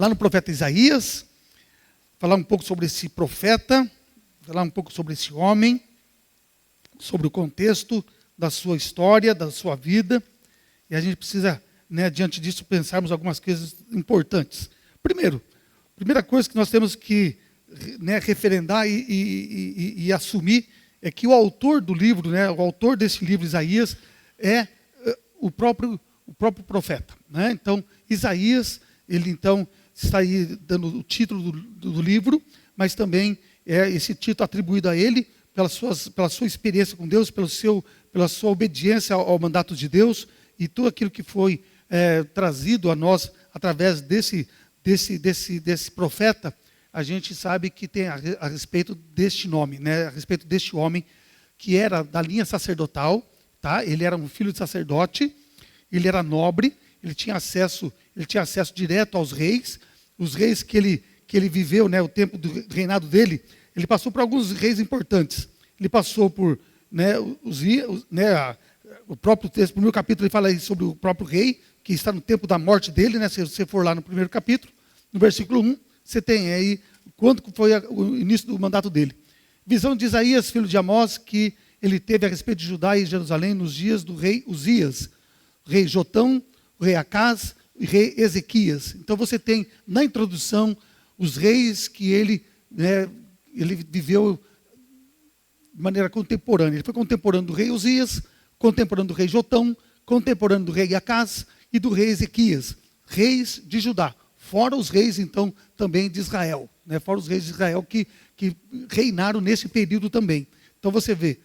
lá no profeta Isaías, falar um pouco sobre esse profeta, falar um pouco sobre esse homem, sobre o contexto da sua história, da sua vida. E a gente precisa, diante disso, pensarmos algumas coisas importantes. Primeira coisa que nós temos que referendar e assumir é que o autor do livro, o autor desse livro, Isaías, é o próprio profeta. Então, Isaías, ele então está aí dando o título do livro, mas também é esse título atribuído a ele pela sua experiência com Deus, pela sua obediência ao mandato de Deus e tudo aquilo que foi trazido a nós através desse profeta. A gente sabe que tem a respeito deste nome, a respeito deste homem que era da linha sacerdotal, tá? Ele era um filho de sacerdote, ele era nobre, ele tinha acesso direto aos reis, os reis que ele viveu, o tempo do reinado dele. Ele passou por alguns reis importantes. Ele passou por o próprio texto, no primeiro capítulo ele fala aí sobre o próprio rei, que está no tempo da morte dele, se você for lá no primeiro capítulo, no versículo 1, você tem aí quando foi o início do mandato dele. Visão de Isaías, filho de Amós, que ele teve a respeito de Judá e Jerusalém nos dias do rei Uzias, rei Jotão, o rei Acaz e rei Ezequias. Então você tem na introdução os reis que ele viveu de maneira contemporânea. Ele foi contemporâneo do rei Uzias, contemporâneo do rei Jotão, contemporâneo do rei Acaz e do rei Ezequias, reis de Judá. Fora os reis, então, também de Israel. Fora os reis de Israel que reinaram nesse período também. Então você vê,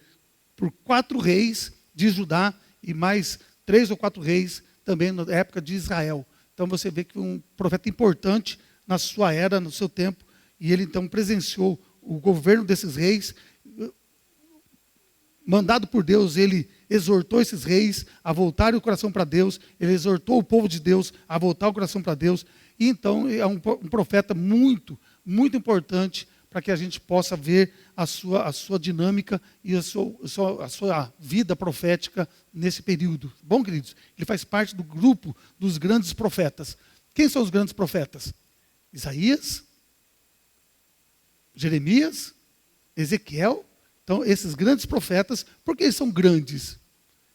por 4 reis de Judá e mais 3 ou 4 reis também na época de Israel. Então você vê que um profeta importante na sua era, no seu tempo, e ele então presenciou o governo desses reis. Mandado por Deus, ele exortou esses reis a voltarem o coração para Deus, ele exortou o povo de Deus a voltar o coração para Deus. E então é um profeta muito, muito importante para que a gente possa ver a sua dinâmica e a sua vida profética nesse período. Bom, queridos, ele faz parte do grupo dos grandes profetas. Quem são os grandes profetas? Isaías, Jeremias, Ezequiel. Então, esses grandes profetas, por que eles são grandes?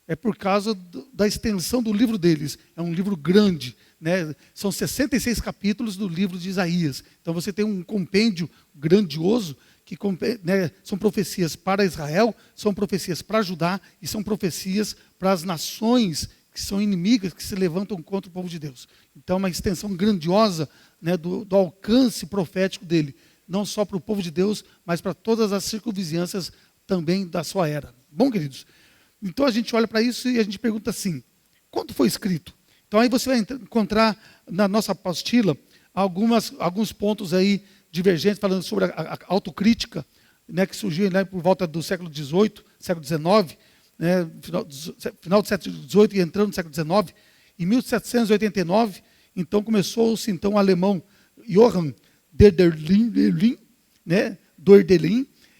É por causa da extensão do livro deles. É um livro grande, São 66 capítulos do livro de Isaías. Então você tem um compêndio grandioso que são profecias para Israel, são profecias para Judá e são profecias para as nações que são inimigas, que se levantam contra o povo de Deus. Então, uma extensão grandiosa do alcance profético dele, não só para o povo de Deus, mas para todas as circunvizinhanças também da sua era. Bom, queridos, então a gente olha para isso e a gente pergunta assim, quando foi escrito? Então aí você vai encontrar na nossa apostila alguns pontos aí divergentes, falando sobre a autocrítica, que surgiu por volta do século XVIII, século XIX, final do século XVIII e entrando no século XIX. Em 1789, então começou-se o alemão Johann Doerdelin,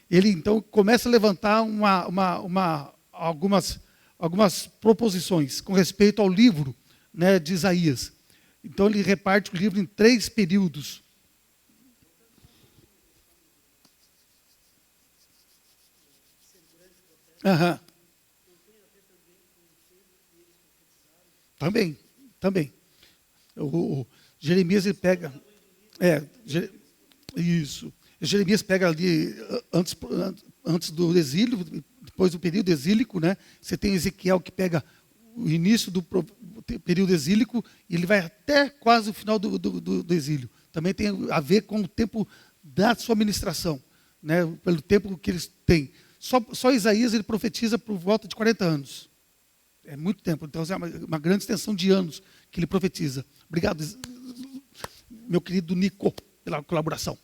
ele então começa a levantar algumas proposições com respeito ao livro de Isaías. Então ele reparte o livro em 3 períodos. Uhum. Também. O Jeremias ele pega... isso. Jeremias pega ali antes do exílio, depois do período exílico, Você tem Ezequiel que pega o início do período exílico e ele vai até quase o final do exílio. Também tem a ver com o tempo da sua ministração, pelo tempo que eles têm. Só Isaías ele profetiza por volta de 40 anos. É muito tempo, então é uma grande extensão de anos que ele profetiza. Obrigado, meu querido Nico, pela colaboração.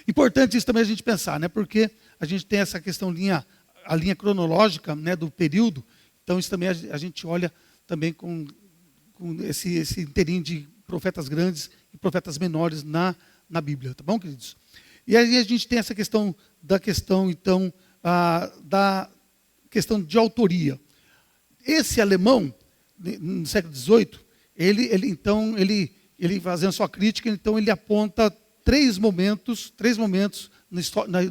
Importante isso também a gente pensar, porque a gente tem essa questão a linha cronológica do período, então isso também a gente olha também com esse inteirinho de profetas grandes e profetas menores na Bíblia, tá bom, queridos? E aí a gente tem essa questão da questão de autoria. Esse alemão, no século XVIII, Ele fazendo sua crítica, então ele aponta três momentos no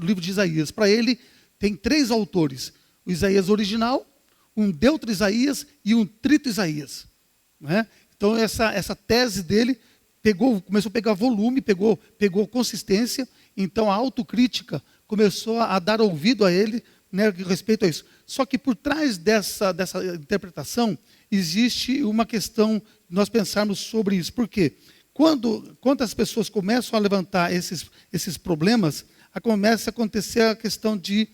livro de Isaías. Para ele, tem três autores: o Isaías original, um Deutero Isaías e um Trito Isaías. Não é? Então, essa tese dele começou a pegar volume, pegou consistência. Então, a autocrítica começou a dar ouvido a ele, né, respeito a isso. Só que por trás dessa interpretação, existe uma questão, nós pensarmos sobre isso. Por quê? Quando as pessoas começam a levantar esses problemas, começa a acontecer a questão de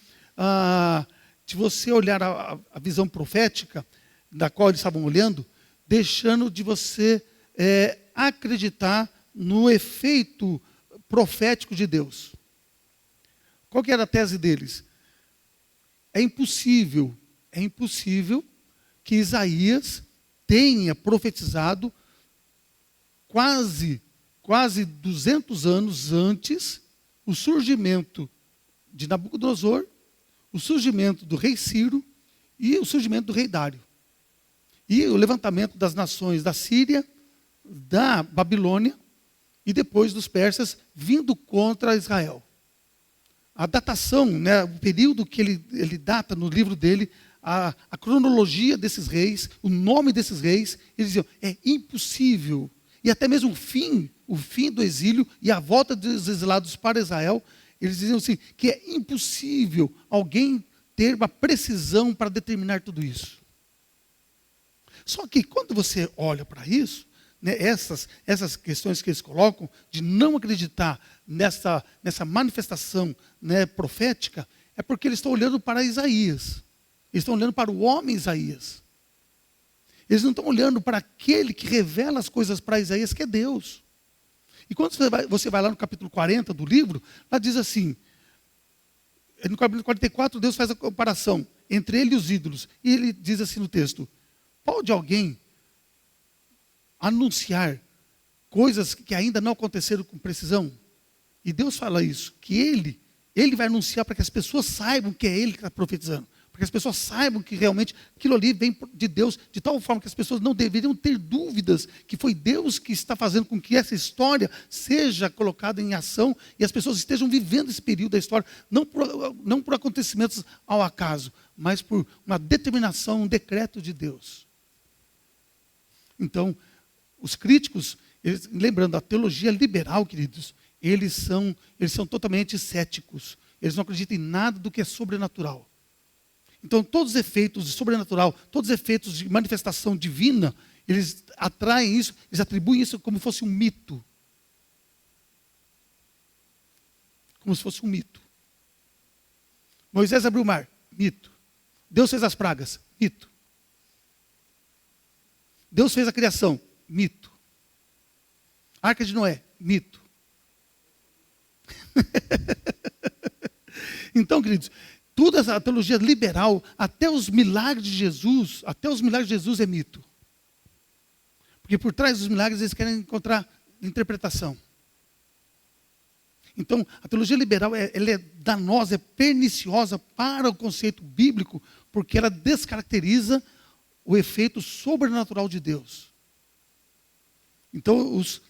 você olhar a visão profética, da qual eles estavam olhando, deixando de você acreditar no efeito profético de Deus. Qual que era a tese deles? É impossível que Isaías tenha profetizado quase 200 anos antes o surgimento de Nabucodonosor, o surgimento do rei Ciro e o surgimento do rei Dário. E o levantamento das nações da Síria, da Babilônia e depois dos persas vindo contra Israel. A datação, né, o período que ele data no livro dele, a cronologia desses reis, o nome desses reis, eles diziam, é impossível. E até mesmo o fim do exílio e a volta dos exilados para Israel, eles diziam assim, que é impossível alguém ter uma precisão para determinar tudo isso. Só que quando você olha para isso, né, essas questões que eles colocam, de não acreditar nessa manifestação, né, profética, é porque eles estão olhando para Isaías. Eles estão olhando para o homem Isaías. Eles não estão olhando para aquele que revela as coisas para Isaías, que é Deus. E quando você vai lá no capítulo 40 do livro, lá diz assim, no capítulo 44, Deus faz a comparação entre ele e os ídolos. E ele diz assim no texto, pode alguém anunciar coisas que ainda não aconteceram com precisão? E Deus fala isso, que ele vai anunciar para que as pessoas saibam que é ele que está profetizando. Para que as pessoas saibam que realmente aquilo ali vem de Deus, de tal forma que as pessoas não deveriam ter dúvidas que foi Deus que está fazendo com que essa história seja colocada em ação e as pessoas estejam vivendo esse período da história, não por acontecimentos ao acaso, mas por uma determinação, um decreto de Deus. Então, os críticos, lembrando, a teologia liberal, queridos, eles são totalmente céticos. Eles não acreditam em nada do que é sobrenatural. Então, todos os efeitos de sobrenatural, todos os efeitos de manifestação divina, eles atraem isso, eles atribuem isso como se fosse um mito. Como se fosse um mito. Moisés abriu o mar, mito. Deus fez as pragas, mito. Deus fez a criação, mito. Arca de Noé, mito. Então, queridos, toda essa teologia liberal, até os milagres de Jesus é mito. Porque por trás dos milagres eles querem encontrar interpretação. Então, a teologia liberal ela é danosa, é perniciosa para o conceito bíblico, porque ela descaracteriza o efeito sobrenatural de Deus. Então, os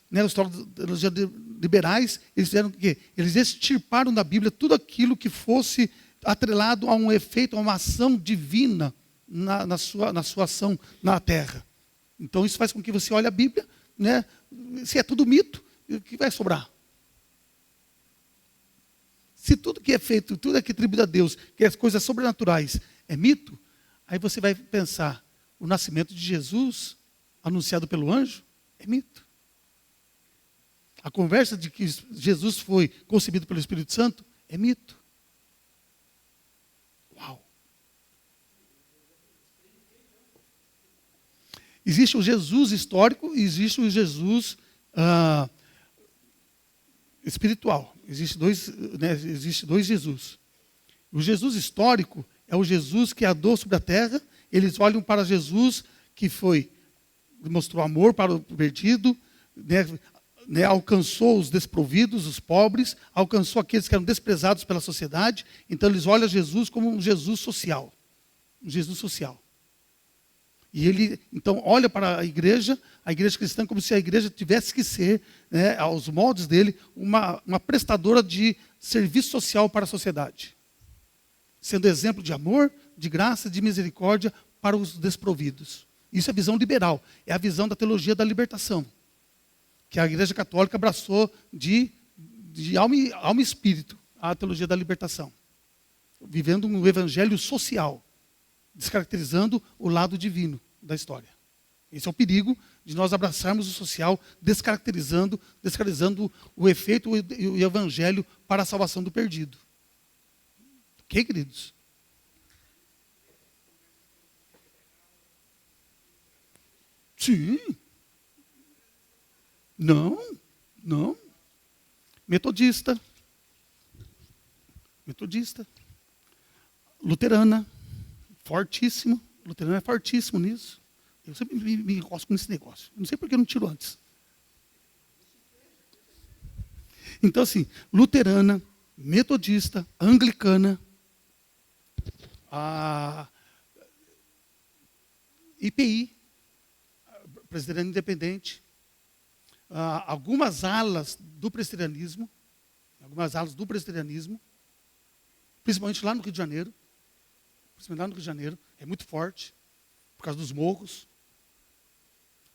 teologias liberais, eles fizeram o quê? Eles extirparam da Bíblia tudo aquilo que fosse atrelado a um efeito, a uma ação divina na sua ação na terra. Então, isso faz com que você olhe a Bíblia, né? Se é tudo mito, o que vai sobrar? Se tudo que é feito, tudo que é atribuído a Deus, que é as coisas sobrenaturais, é mito, aí você vai pensar, o nascimento de Jesus, anunciado pelo anjo, é mito. A conversa de que Jesus foi concebido pelo Espírito Santo, é mito. Uau! Existe o Jesus histórico e existe o Jesus espiritual. Existe dois Jesus. O Jesus histórico é o Jesus que andou sobre a terra. Eles olham para Jesus que mostrou amor para o perdido, alcançou os desprovidos, os pobres, alcançou aqueles que eram desprezados pela sociedade. Então eles olham Jesus como um Jesus social. Um Jesus social. E ele, então, olha para a igreja cristã, como se a igreja tivesse que ser, né, aos moldes dele, uma prestadora de serviço social para a sociedade. Sendo exemplo de amor, de graça, de misericórdia para os desprovidos. Isso é a visão liberal, é a visão da teologia da libertação, que a Igreja Católica abraçou de alma e espírito, a teologia da libertação. Vivendo um evangelho social, descaracterizando o lado divino da história. Esse é o perigo de nós abraçarmos o social, descaracterizando o efeito e o evangelho para a salvação do perdido. Ok, queridos? Sim. Não. Metodista. Luterana. Fortíssimo. Luterana é fortíssimo nisso. Eu sempre me enrosco nesse negócio. Eu não sei por que eu não tiro antes. Então, assim, luterana, metodista, anglicana, a IPI, presbiteriano independente, algumas alas do presbiterianismo, principalmente lá no Rio de Janeiro, é muito forte, por causa dos morros.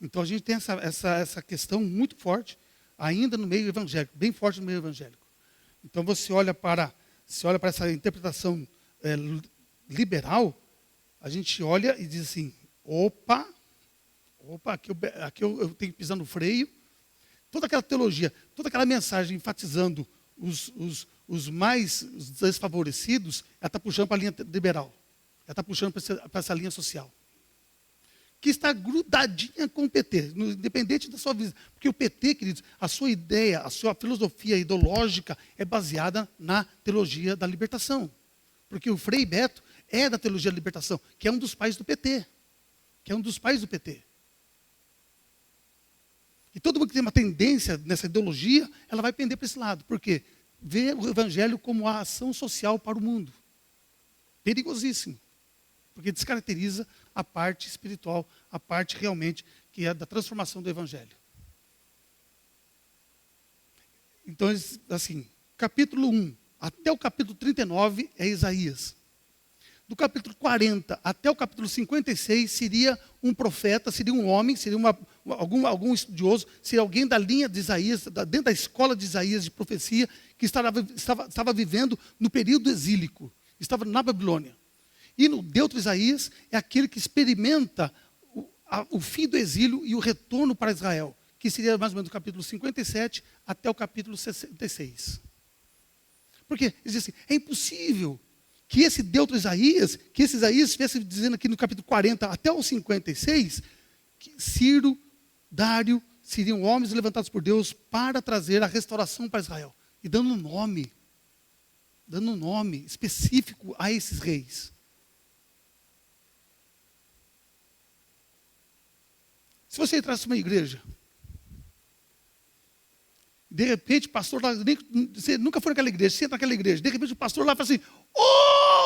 Então a gente tem essa questão muito forte, ainda no meio evangélico, bem forte no meio evangélico. Então você olha para essa interpretação liberal, a gente olha e diz assim, opa, aqui eu tenho que pisar no freio. Toda aquela teologia, toda aquela mensagem enfatizando os mais desfavorecidos, ela está puxando para a linha liberal. Ela está puxando para essa linha social. Que está grudadinha com o PT, independente da sua visão. Porque o PT, queridos, a sua ideia, a sua filosofia ideológica é baseada na teologia da libertação. Porque o Frei Beto é da teologia da libertação, que é um dos pais do PT. E todo mundo que tem uma tendência nessa ideologia, ela vai pender para esse lado. Por quê? Vê o evangelho como a ação social para o mundo. Perigosíssimo. Porque descaracteriza a parte espiritual, a parte realmente que é da transformação do evangelho. Então, assim, capítulo 1 até o capítulo 39 é Isaías. Do capítulo 40 até o capítulo 56 seria um profeta, seria um homem, seria algum estudioso, seria alguém da linha de Isaías, dentro da escola de Isaías de profecia, que estava vivendo no período exílico, estava na Babilônia. E no Deutero Isaías é aquele que experimenta o fim do exílio e o retorno para Israel, que seria mais ou menos do capítulo 57 até o capítulo 66. Porque, ele diz assim, é impossível que esse Deutero Isaías, que esse Isaías estivesse dizendo aqui no capítulo 40 até o 56, que Ciro, Dário, seriam homens levantados por Deus para trazer a restauração para Israel. E dando um nome específico a esses reis. Se você entrasse numa igreja, de repente o pastor lá, você nunca foi naquela igreja, você entra naquela igreja, de repente o pastor lá fala assim,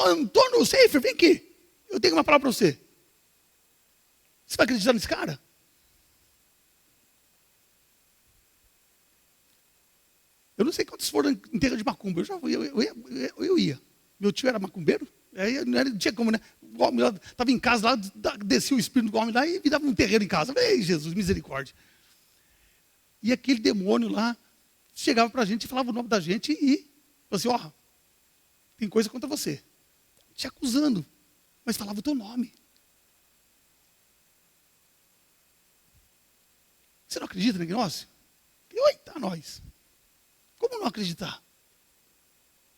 Antônio Seifer, vem aqui, eu tenho uma palavra para você. Você vai acreditar nesse cara? Eu não sei quantos foram em terra de macumba, eu ia. Meu tio era macumbeiro, aí não tinha como, né? O homem estava em casa lá, descia o espírito do homem lá e virava um terreiro em casa. Ei, Jesus, misericórdia. E aquele demônio lá chegava para a gente e falava o nome da gente e falava assim, tem coisa contra você. Te acusando, mas falava o teu nome. Você não acredita no negócio? Eita, nós. Como não acreditar?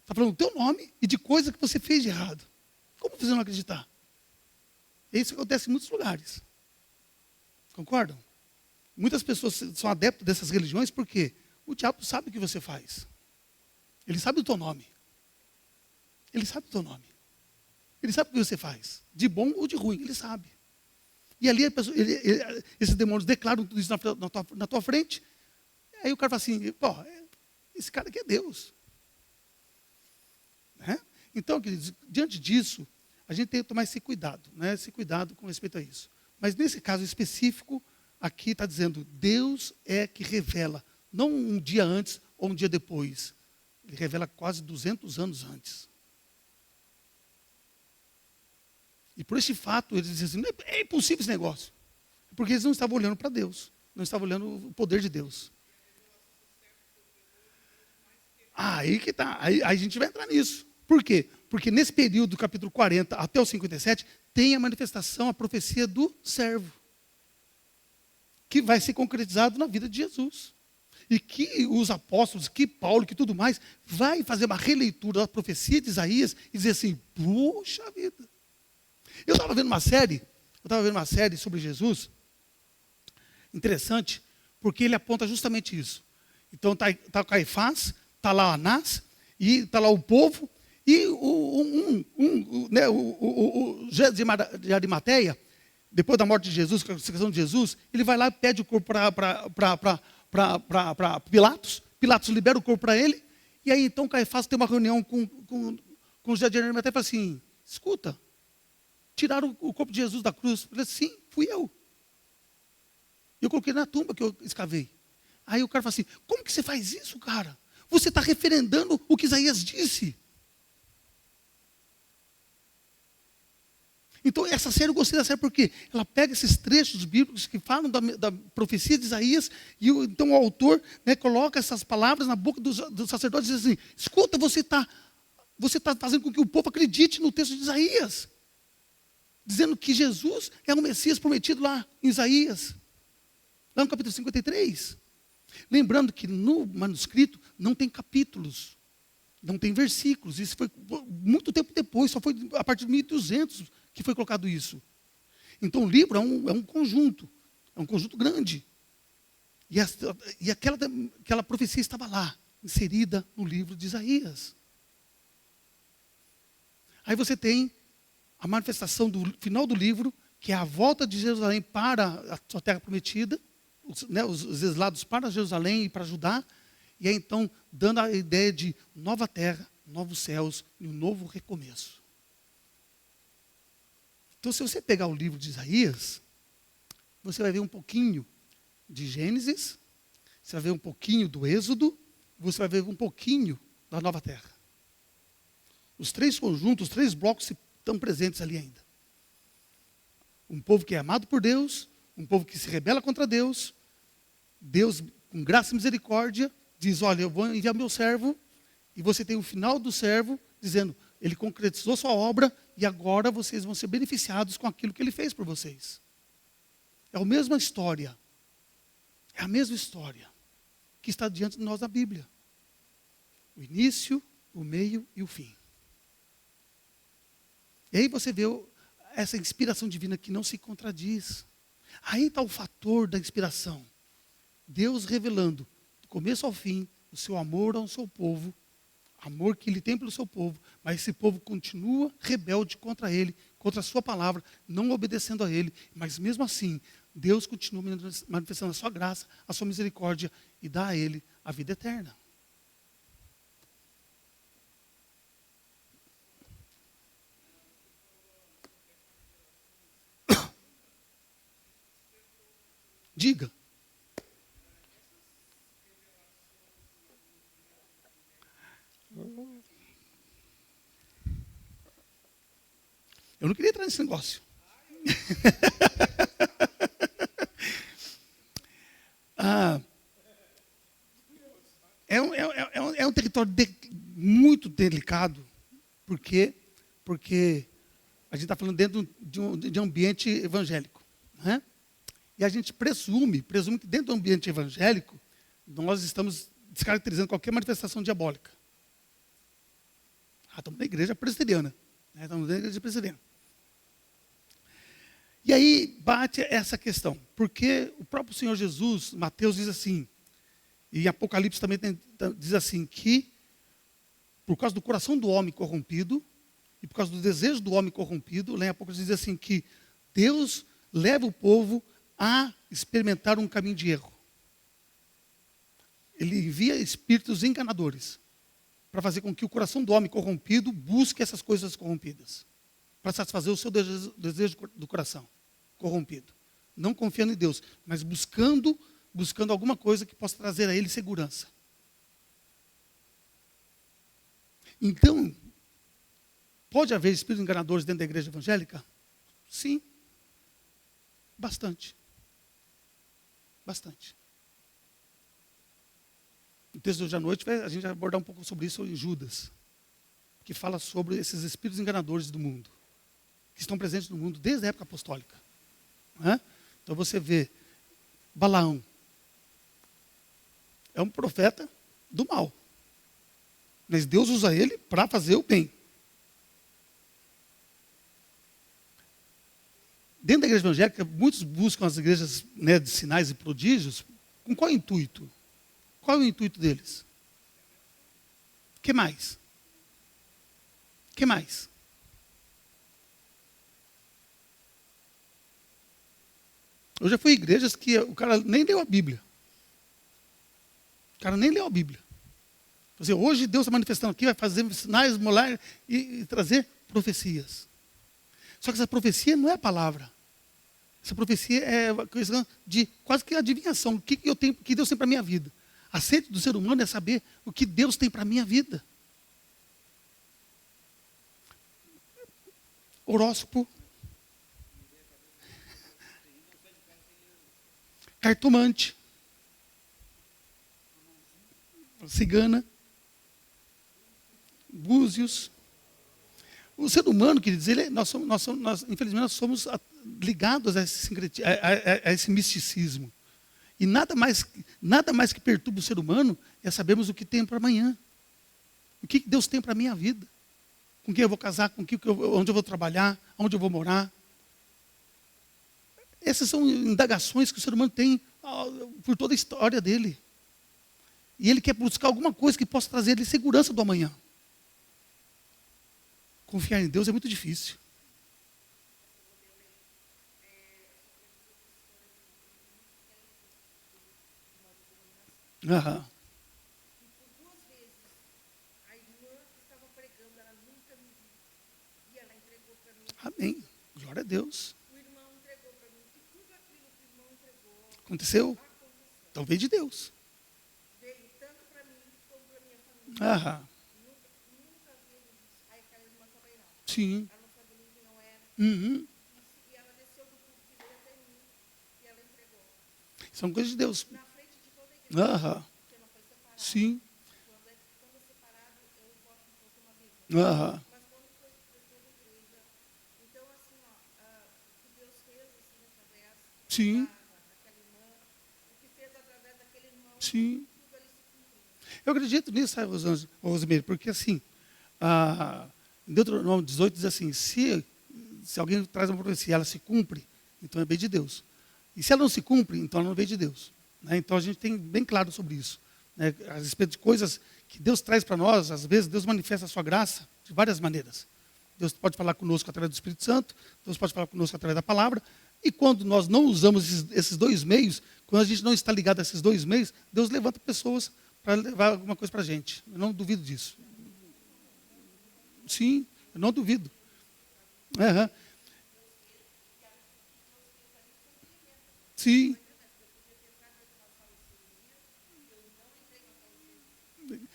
Está falando o teu nome e de coisa que você fez de errado. Como você não acreditar? Isso acontece em muitos lugares. Concordam? Muitas pessoas são adeptas dessas religiões porque o diabo sabe o que você faz. Ele sabe o teu nome. Ele sabe o teu nome. Ele sabe o que você faz. De bom ou de ruim, ele sabe. E ali esses demônios declaram tudo isso na tua frente. Aí o cara fala assim, esse cara aqui é Deus. Né? Então, queridos, diante disso, a gente tem que tomar esse cuidado, né? Esse cuidado com respeito a isso. Mas nesse caso específico, aqui está dizendo, Deus é que revela, não um dia antes ou um dia depois. Ele revela quase 200 anos antes. E por esse fato, eles dizem assim, é impossível esse negócio. Porque eles não estavam olhando para Deus, não estavam olhando o poder de Deus. Aí que está, aí a gente vai entrar nisso. Por quê? Porque nesse período do capítulo 40 até o 57, tem a manifestação, a profecia do servo, que vai ser concretizado na vida de Jesus. E que os apóstolos, que Paulo, que tudo mais, vai fazer uma releitura da profecia de Isaías e dizer assim, puxa vida. Eu estava vendo uma série sobre Jesus, interessante, porque ele aponta justamente isso. Então está o Caifás, está lá Anás, e está lá o povo, e o José de Arimateia, depois da morte de Jesus, com a crucificação de Jesus, ele vai lá e pede o corpo para Pilatos. Pilatos libera o corpo para ele. E aí então Caifás tem uma reunião com José de Arimateia e fala assim, escuta, tiraram o corpo de Jesus da cruz. Ele disse, sim, fui eu. Eu coloquei na tumba que eu escavei. Aí o cara fala assim, como que você faz isso, cara? Você está referendando o que Isaías disse. Então, essa série eu gostei da série porque ela pega esses trechos bíblicos que falam da profecia de Isaías e então o autor, né, coloca essas palavras na boca dos sacerdotes e diz assim, escuta, você está fazendo com que o povo acredite no texto de Isaías, dizendo que Jesus é o Messias prometido lá em Isaías, lá no capítulo 53. Lembrando que no manuscrito não tem capítulos, não tem versículos, isso foi muito tempo depois, só foi a partir de 1200 que foi colocado isso. Então o livro é um conjunto grande. E aquela profecia estava lá, inserida no livro de Isaías. Aí você tem a manifestação do final do livro, que é a volta de Jerusalém para a sua terra prometida, os exilados para Jerusalém e para Judá, e aí então dando a ideia de nova terra, novos céus e um novo recomeço. Então, se você pegar o livro de Isaías, você vai ver um pouquinho de Gênesis, você vai ver um pouquinho do Êxodo, você vai ver um pouquinho da nova terra. Os três conjuntos, os três blocos estão presentes ali ainda. Um povo que é amado por Deus, um povo que se rebela contra Deus, Deus, com graça e misericórdia, diz, olha, eu vou enviar meu servo, e você tem o final do servo, dizendo, ele concretizou sua obra, e agora vocês vão ser beneficiados com aquilo que ele fez por vocês. É a mesma história. É a mesma história que está diante de nós na Bíblia. O início, o meio e o fim. E aí você vê essa inspiração divina que não se contradiz. Aí está o fator da inspiração. Deus revelando, do começo ao fim, o seu amor ao seu povo, amor que ele tem pelo seu povo, mas esse povo continua rebelde contra ele, contra a sua palavra, não obedecendo a ele, mas mesmo assim, Deus continua manifestando a sua graça, a sua misericórdia e dá a ele a vida eterna. Diga. Eu não queria entrar nesse negócio. É um território muito delicado, porque a gente está falando dentro de um ambiente evangélico. Né? E a gente presume que dentro do ambiente evangélico, nós estamos descaracterizando qualquer manifestação diabólica. Estamos na igreja presbiteriana. Né? Estamos na igreja presbiteriana. E aí bate essa questão, porque o próprio Senhor Jesus, Mateus diz assim, e Apocalipse também diz assim, que por causa do coração do homem corrompido, e por causa do desejo do homem corrompido, lá em Apocalipse diz assim que Deus leva o povo a experimentar um caminho de erro. Ele envia espíritos enganadores para fazer com que o coração do homem corrompido busque essas coisas corrompidas, para satisfazer o seu desejo do coração corrompido. Não confiando em Deus, mas buscando alguma coisa que possa trazer a ele segurança. Então, pode haver espíritos enganadores dentro da igreja evangélica? Sim. Bastante. Bastante. No texto de hoje à noite, a gente vai abordar um pouco sobre isso em Judas, que fala sobre esses espíritos enganadores do mundo, que estão presentes no mundo desde a época apostólica. Não é? Então você vê Balaão, é um profeta do mal, mas Deus usa ele para fazer o bem. Dentro da igreja evangélica, muitos buscam as igrejas, né, de sinais e prodígios, com qual intuito? Qual é o intuito deles? O que mais? O que mais? Eu já fui em igrejas que o cara nem leu a Bíblia. O cara nem leu a Bíblia. Quer dizer, hoje Deus está manifestando aqui, vai fazer sinais, molar e trazer profecias. Só que essa profecia não é a palavra. Essa profecia é uma questão de quase que adivinhação. O que eu tenho, o que Deus tem para a minha vida. A sede do ser humano é saber o que Deus tem para a minha vida. Horóscopo. Cartomante. Cigana. Búzios. O ser humano, quer dizer, nós, infelizmente, nós somos ligados a esse misticismo. E nada mais que perturba o ser humano é sabermos o que tem para amanhã. O que Deus tem para a minha vida. Com quem eu vou casar, onde eu vou trabalhar, onde eu vou morar. Essas são indagações que o ser humano tem por toda a história dele. E ele quer buscar alguma coisa que possa trazer ele segurança do amanhã. Confiar em Deus é muito difícil. Aham. E por duas vezes, a irmã que estava pregando, ela nunca me viu. E ela entregou para mim. Amém. Glória a Deus. O irmão entregou para mim. E tudo aquilo que o irmão entregou Aconteceu? aconteceu. Então veio de Deus. Veio tanto para mim como para minha família. Aham. Nunca vi ele disse. Aí aquela irmã também não. Sim. Ela não sabia nem quem eu era. Uhum. E ela desceu do púlpito e veio até mim. E ela entregou. São coisas de Deus. Na frente de toda a igreja. Aham. Porque ela foi separada. Sim. Quando é separado, eu gosto um pouco uma Bíblia. Aham. Mas quando foi para toda a igreja, então assim, ó, o que Deus fez assim através Sim. daquela irmã, o que fez através daquele irmão, Sim. tudo ali se cumpriu. Eu acredito nisso, sabe, Rosemary, porque assim, em Deuteronômio 18 diz assim, se alguém traz uma profecia e ela se cumpre, então é bem de Deus. E se ela não se cumpre, então ela não veio de Deus. Né? Então a gente tem bem claro sobre isso. Né? A respeito de coisas que Deus traz para nós, às vezes Deus manifesta a sua graça de várias maneiras. Deus pode falar conosco através do Espírito Santo, Deus pode falar conosco através da palavra, e quando nós não usamos esses dois meios, quando a gente não está ligado a esses dois meios, Deus levanta pessoas para levar alguma coisa para a gente. Eu não duvido disso. Sim, eu não duvido. Aham. Sim.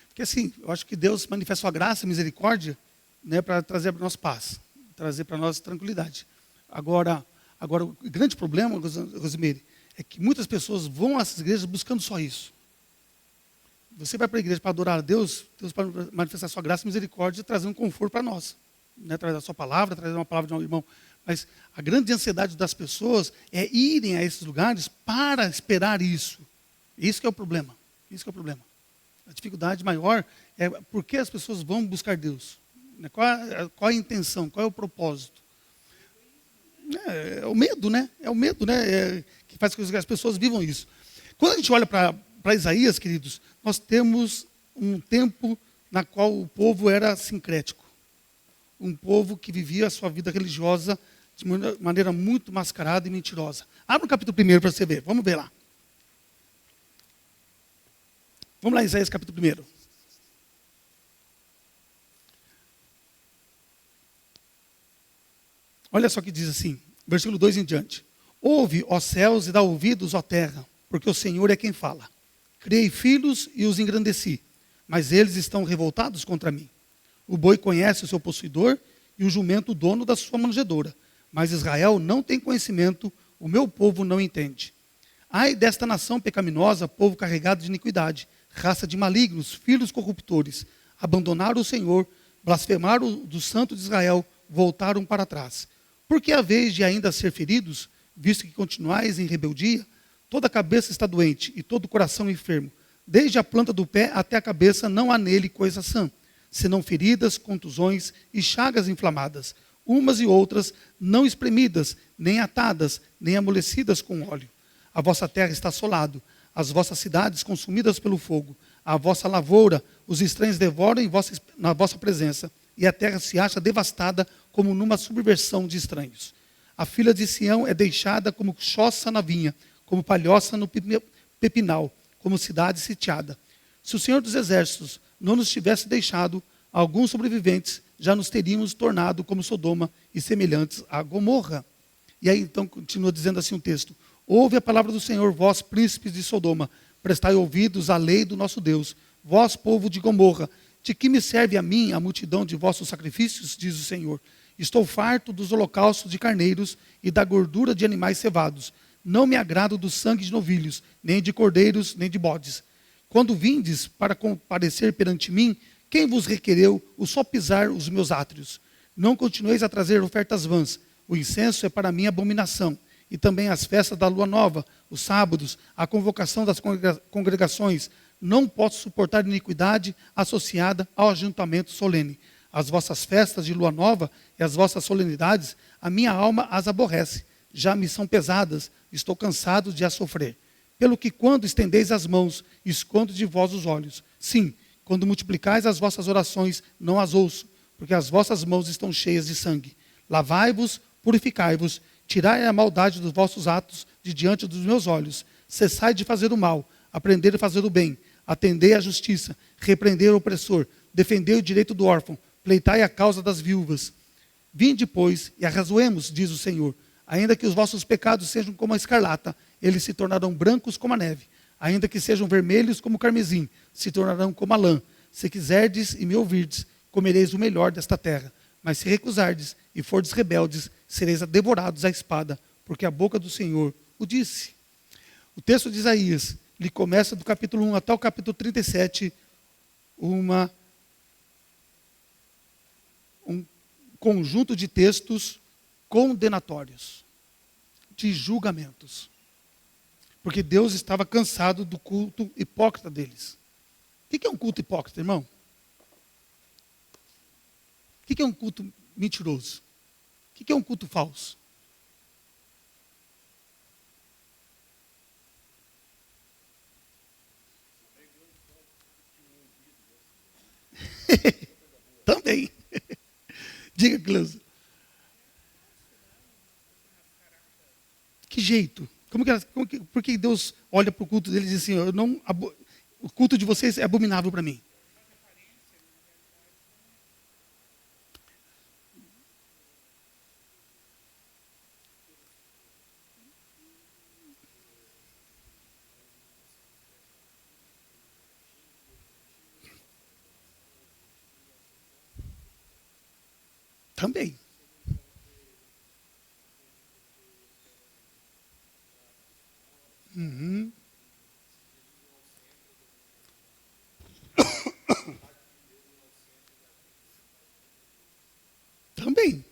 Porque assim, eu acho que Deus manifesta sua graça e misericórdia, né, para trazer para nós paz, trazer para nós tranquilidade. Agora, o grande problema, Rosemary, é que muitas pessoas vão a essas igrejas buscando só isso. Você vai para a igreja para adorar a Deus, Deus para manifestar sua graça e misericórdia e trazer um conforto para nós. Né, através da sua palavra, trazer uma palavra de um irmão. Mas a grande ansiedade das pessoas é irem a esses lugares para esperar isso. Isso que é o problema. Isso que é o problema. A dificuldade maior é por que as pessoas vão buscar Deus. Né, qual a intenção, qual é o propósito. É o medo, né? É o medo, né? Que faz com que as pessoas vivam isso. Quando a gente olha para Isaías, queridos, nós temos um tempo na qual o povo era sincrético. Um povo que vivia a sua vida religiosa de maneira muito mascarada e mentirosa. Abra o capítulo 1 para você ver. Vamos ver lá. Vamos lá, Isaías capítulo 1. Olha só o que diz assim, versículo 2 em diante. Ouve, ó céus, e dá ouvidos, ó terra, porque o Senhor é quem fala. Criei filhos e os engrandeci, mas eles estão revoltados contra mim. O boi conhece o seu possuidor e o jumento o dono da sua manjedoura. Mas Israel não tem conhecimento, o meu povo não entende. Ai desta nação pecaminosa, povo carregado de iniquidade, raça de malignos, filhos corruptores. Abandonaram o Senhor, blasfemaram do Santo de Israel, voltaram para trás. Porque a vez de ainda ser feridos, visto que continuais em rebeldia, toda a cabeça está doente e todo o coração enfermo. Desde a planta do pé até a cabeça não há nele coisa sã, senão feridas, contusões e chagas inflamadas, umas e outras não espremidas, nem atadas, nem amolecidas com óleo. A vossa terra está assolada, as vossas cidades consumidas pelo fogo, a vossa lavoura, os estranhos devoram na vossa presença, e a terra se acha devastada como numa subversão de estranhos. A filha de Sião é deixada como choça na vinha, como palhoça no pepinal, como cidade sitiada. Se o Senhor dos Exércitos não nos tivesse deixado, alguns sobreviventes já nos teríamos tornado como Sodoma e semelhantes a Gomorra. E aí então continua dizendo assim o texto: ouve a palavra do Senhor, vós príncipes de Sodoma, prestai ouvidos à lei do nosso Deus, vós povo de Gomorra, de que me serve a mim a multidão de vossos sacrifícios, diz o Senhor. Estou farto dos holocaustos de carneiros e da gordura de animais cevados. Não me agrado do sangue de novilhos, nem de cordeiros, nem de bodes. Quando vindes para comparecer perante mim, quem vos requereu o só pisar os meus átrios? Não continueis a trazer ofertas vãs. O incenso é para mim abominação. E também as festas da lua nova, os sábados, a convocação das congregações. Não posso suportar iniquidade associada ao ajuntamento solene. As vossas festas de lua nova e as vossas solenidades, a minha alma as aborrece. Já me são pesadas, estou cansado de as sofrer. Pelo que quando estendeis as mãos, escondo de vós os olhos. Sim, quando multiplicais as vossas orações, não as ouço, porque as vossas mãos estão cheias de sangue. Lavai-vos, purificai-vos, tirai a maldade dos vossos atos de diante dos meus olhos. Cessai de fazer o mal, aprendei a fazer o bem, atendei à justiça, repreendei o opressor, defendei o direito do órfão, pleitai a causa das viúvas. Vinde, pois, e arrazoemos, diz o Senhor. Ainda que os vossos pecados sejam como a escarlata, eles se tornarão brancos como a neve. Ainda que sejam vermelhos como o carmesim, se tornarão como a lã. Se quiserdes e me ouvirdes, comereis o melhor desta terra. Mas se recusardes e fordes rebeldes, sereis devorados à espada, porque a boca do Senhor o disse. O texto de Isaías, ele começa do capítulo 1 até o capítulo 37, um conjunto de textos condenatórios, de julgamentos. Porque Deus estava cansado do culto hipócrita deles. O que é um culto hipócrita, irmão? O que é um culto mentiroso? O que é um culto falso? Também. Diga, Cleusa. Que jeito? Por que Deus olha para o culto deles e diz assim, o culto de vocês é abominável para mim? Também. Uhum. Também.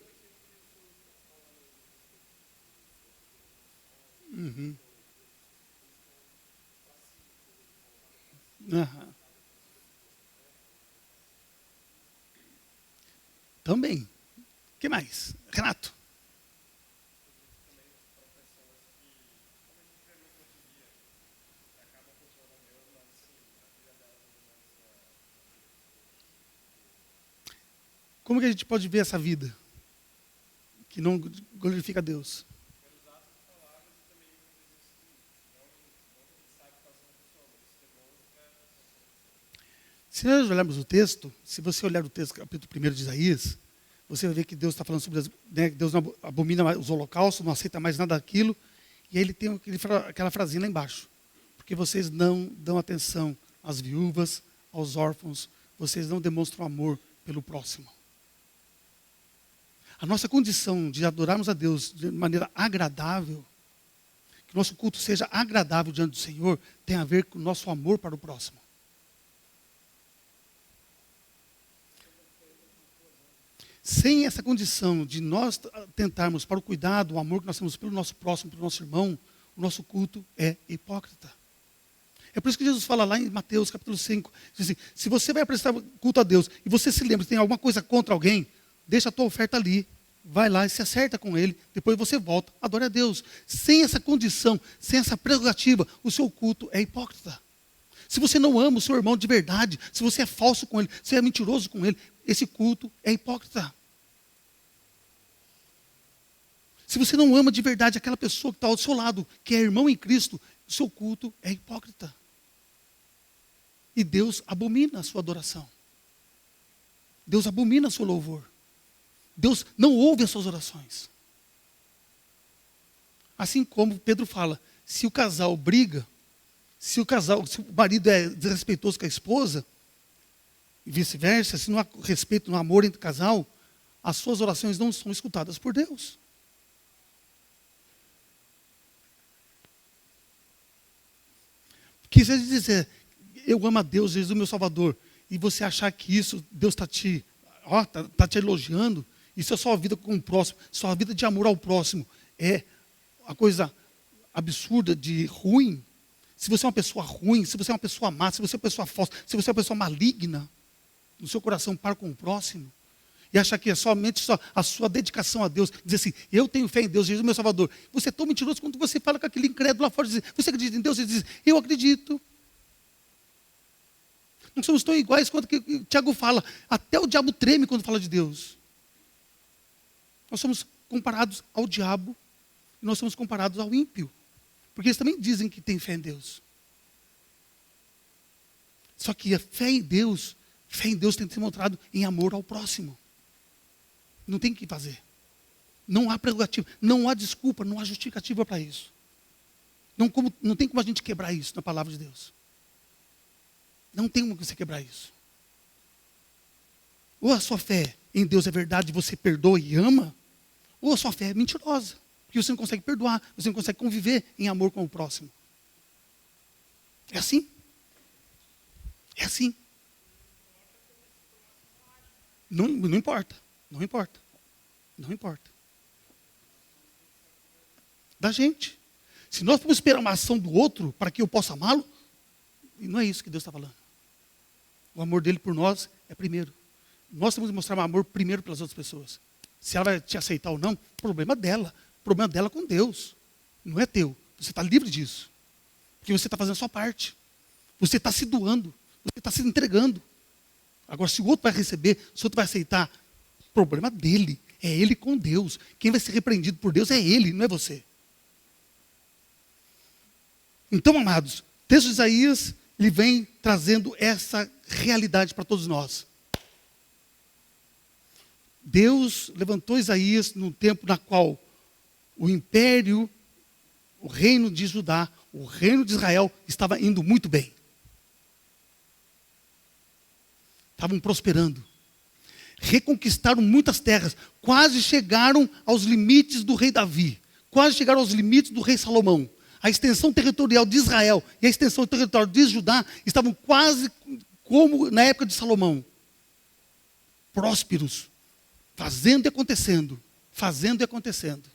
Uhum. Aham. Também. O que mais? Renato. Como que a gente pode ver essa vida que não glorifica a Deus? Se nós olharmos o texto, se você olhar o texto, capítulo 1 de Isaías, você vai ver que Deus está falando sobre, Deus não abomina mais os holocaustos, não aceita mais nada daquilo. E aí ele tem aquela frasinha lá embaixo. Porque vocês não dão atenção às viúvas, aos órfãos, vocês não demonstram amor pelo próximo. A nossa condição de adorarmos a Deus de maneira agradável, que nosso culto seja agradável diante do Senhor, tem a ver com o nosso amor para o próximo. Sem essa condição de nós tentarmos para o cuidado, o amor que nós temos pelo nosso próximo, pelo nosso irmão, o nosso culto é hipócrita. É por isso que Jesus fala lá em Mateus capítulo 5, diz assim, se você vai prestar culto a Deus e você se lembra que tem alguma coisa contra alguém, deixa a tua oferta ali, vai lá e se acerta com ele, depois você volta, adora a Deus. Sem essa condição, sem essa prerrogativa, o seu culto é hipócrita. Se você não ama o seu irmão de verdade, se você é falso com ele, se você é mentiroso com ele, esse culto é hipócrita. Se você não ama de verdade aquela pessoa que está ao seu lado, que é irmão em Cristo, o seu culto é hipócrita. E Deus abomina a sua adoração. Deus abomina o seu louvor. Deus não ouve as suas orações. Assim como Pedro fala, se o casal briga, se o marido é desrespeitoso com a esposa, e vice-versa, se não há respeito, no amor entre o casal, as suas orações não são escutadas por Deus. Porque se você dizer, eu amo a Deus, Jesus é o meu Salvador, e você achar que isso, Deus está te elogiando, isso é sua vida com o próximo, sua vida de amor ao próximo, é a coisa absurda de ruim. Se você é uma pessoa ruim, se você é uma pessoa má, se você é uma pessoa falsa, se você é uma pessoa maligna, no seu coração para com o próximo, e achar que é somente só a sua dedicação a Deus, dizer assim, eu tenho fé em Deus, Jesus é meu Salvador. Você é tão mentiroso quando você fala com aquele incrédulo lá fora, diz, você acredita em Deus? Ele diz, eu acredito. Não somos tão iguais quanto que o Tiago fala, até o diabo treme quando fala de Deus. Nós somos comparados ao diabo, e nós somos comparados ao ímpio, porque eles também dizem que têm fé em Deus. Só que a fé em Deus tem que ser mostrado em amor ao próximo. Não tem o que fazer. Não há prerrogativa, não há desculpa, não há justificativa para isso. Não tem como a gente quebrar isso na palavra de Deus. Não tem como você quebrar isso. Ou a sua fé em Deus é verdade, você perdoa e ama, ou a sua fé é mentirosa, porque você não consegue perdoar, você não consegue conviver em amor com o próximo. É assim. É assim. Não importa. Não importa. Não importa. Da gente. Se nós formos esperar uma ação do outro para que eu possa amá-lo, não é isso que Deus está falando. O amor dele por nós é primeiro. Nós temos que mostrar um amor primeiro pelas outras pessoas. Se ela vai te aceitar ou não, problema dela. Problema dela com Deus. Não é teu. Você está livre disso. Porque você está fazendo a sua parte. Você está se doando. Você está se entregando. Agora, se o outro vai receber, se o outro vai aceitar, problema dele. É ele com Deus. Quem vai ser repreendido por Deus é ele, não é você. Então, amados, o texto de Isaías, ele vem trazendo essa realidade para todos nós. Deus levantou Isaías num tempo na qual o império, o reino de Judá, o reino de Israel estava indo muito bem. Estavam prosperando. Reconquistaram muitas terras. Quase chegaram aos limites do rei Davi. Quase chegaram aos limites do rei Salomão. A extensão territorial de Israel e a extensão territorial de Judá estavam quase como na época de Salomão. Prósperos. Fazendo e acontecendo. Fazendo e acontecendo.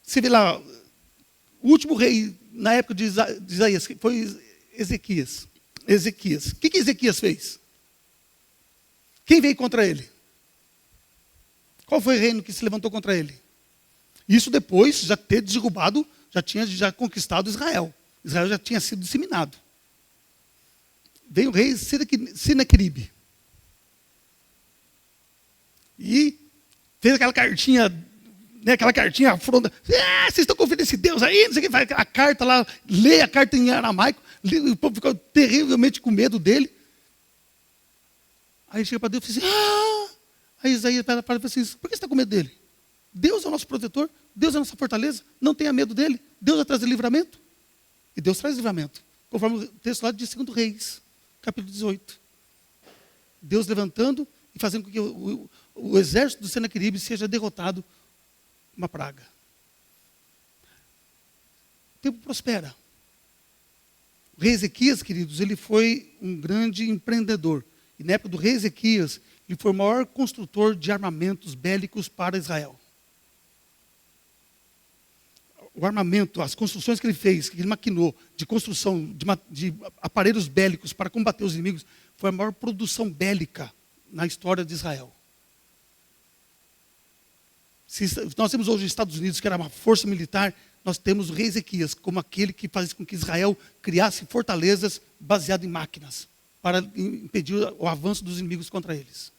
Você vê lá, o último rei na época de Isaías foi Ezequias. O que Ezequias fez? Quem veio contra ele? Qual foi o reino que se levantou contra ele? Isso depois já ter derrubado, já tinha conquistado Israel. Israel já tinha sido disseminado. Veio o rei Senaqueribe. E fez aquela cartinha, afronta. Vocês estão confiando nesse Deus aí? Não sei o que, faz a carta lá, lê a carta em aramaico. O povo ficou terrivelmente com medo dele. Aí chega para Deus e fala assim, Aí Isaías fala assim, por que você está com medo dele? Deus é o nosso protetor, Deus é a nossa fortaleza, não tenha medo dele. Deus vai trazer livramento. E Deus traz livramento. Conforme o texto lá de 2 Reis, capítulo 18. Deus levantando e fazendo com que o exército do Senaqueribe seja derrotado uma praga. O tempo prospera. O rei Ezequias, queridos, ele foi um grande empreendedor. E na época do rei Ezequias, ele foi o maior construtor de armamentos bélicos para Israel. O armamento, as construções que ele fez, que ele maquinou de construção de aparelhos bélicos para combater os inimigos, foi a maior produção bélica na história de Israel. Se nós temos hoje os Estados Unidos, que era uma força militar, nós temos o rei Ezequias como aquele que faz com que Israel criasse fortalezas baseadas em máquinas, para impedir o avanço dos inimigos contra eles.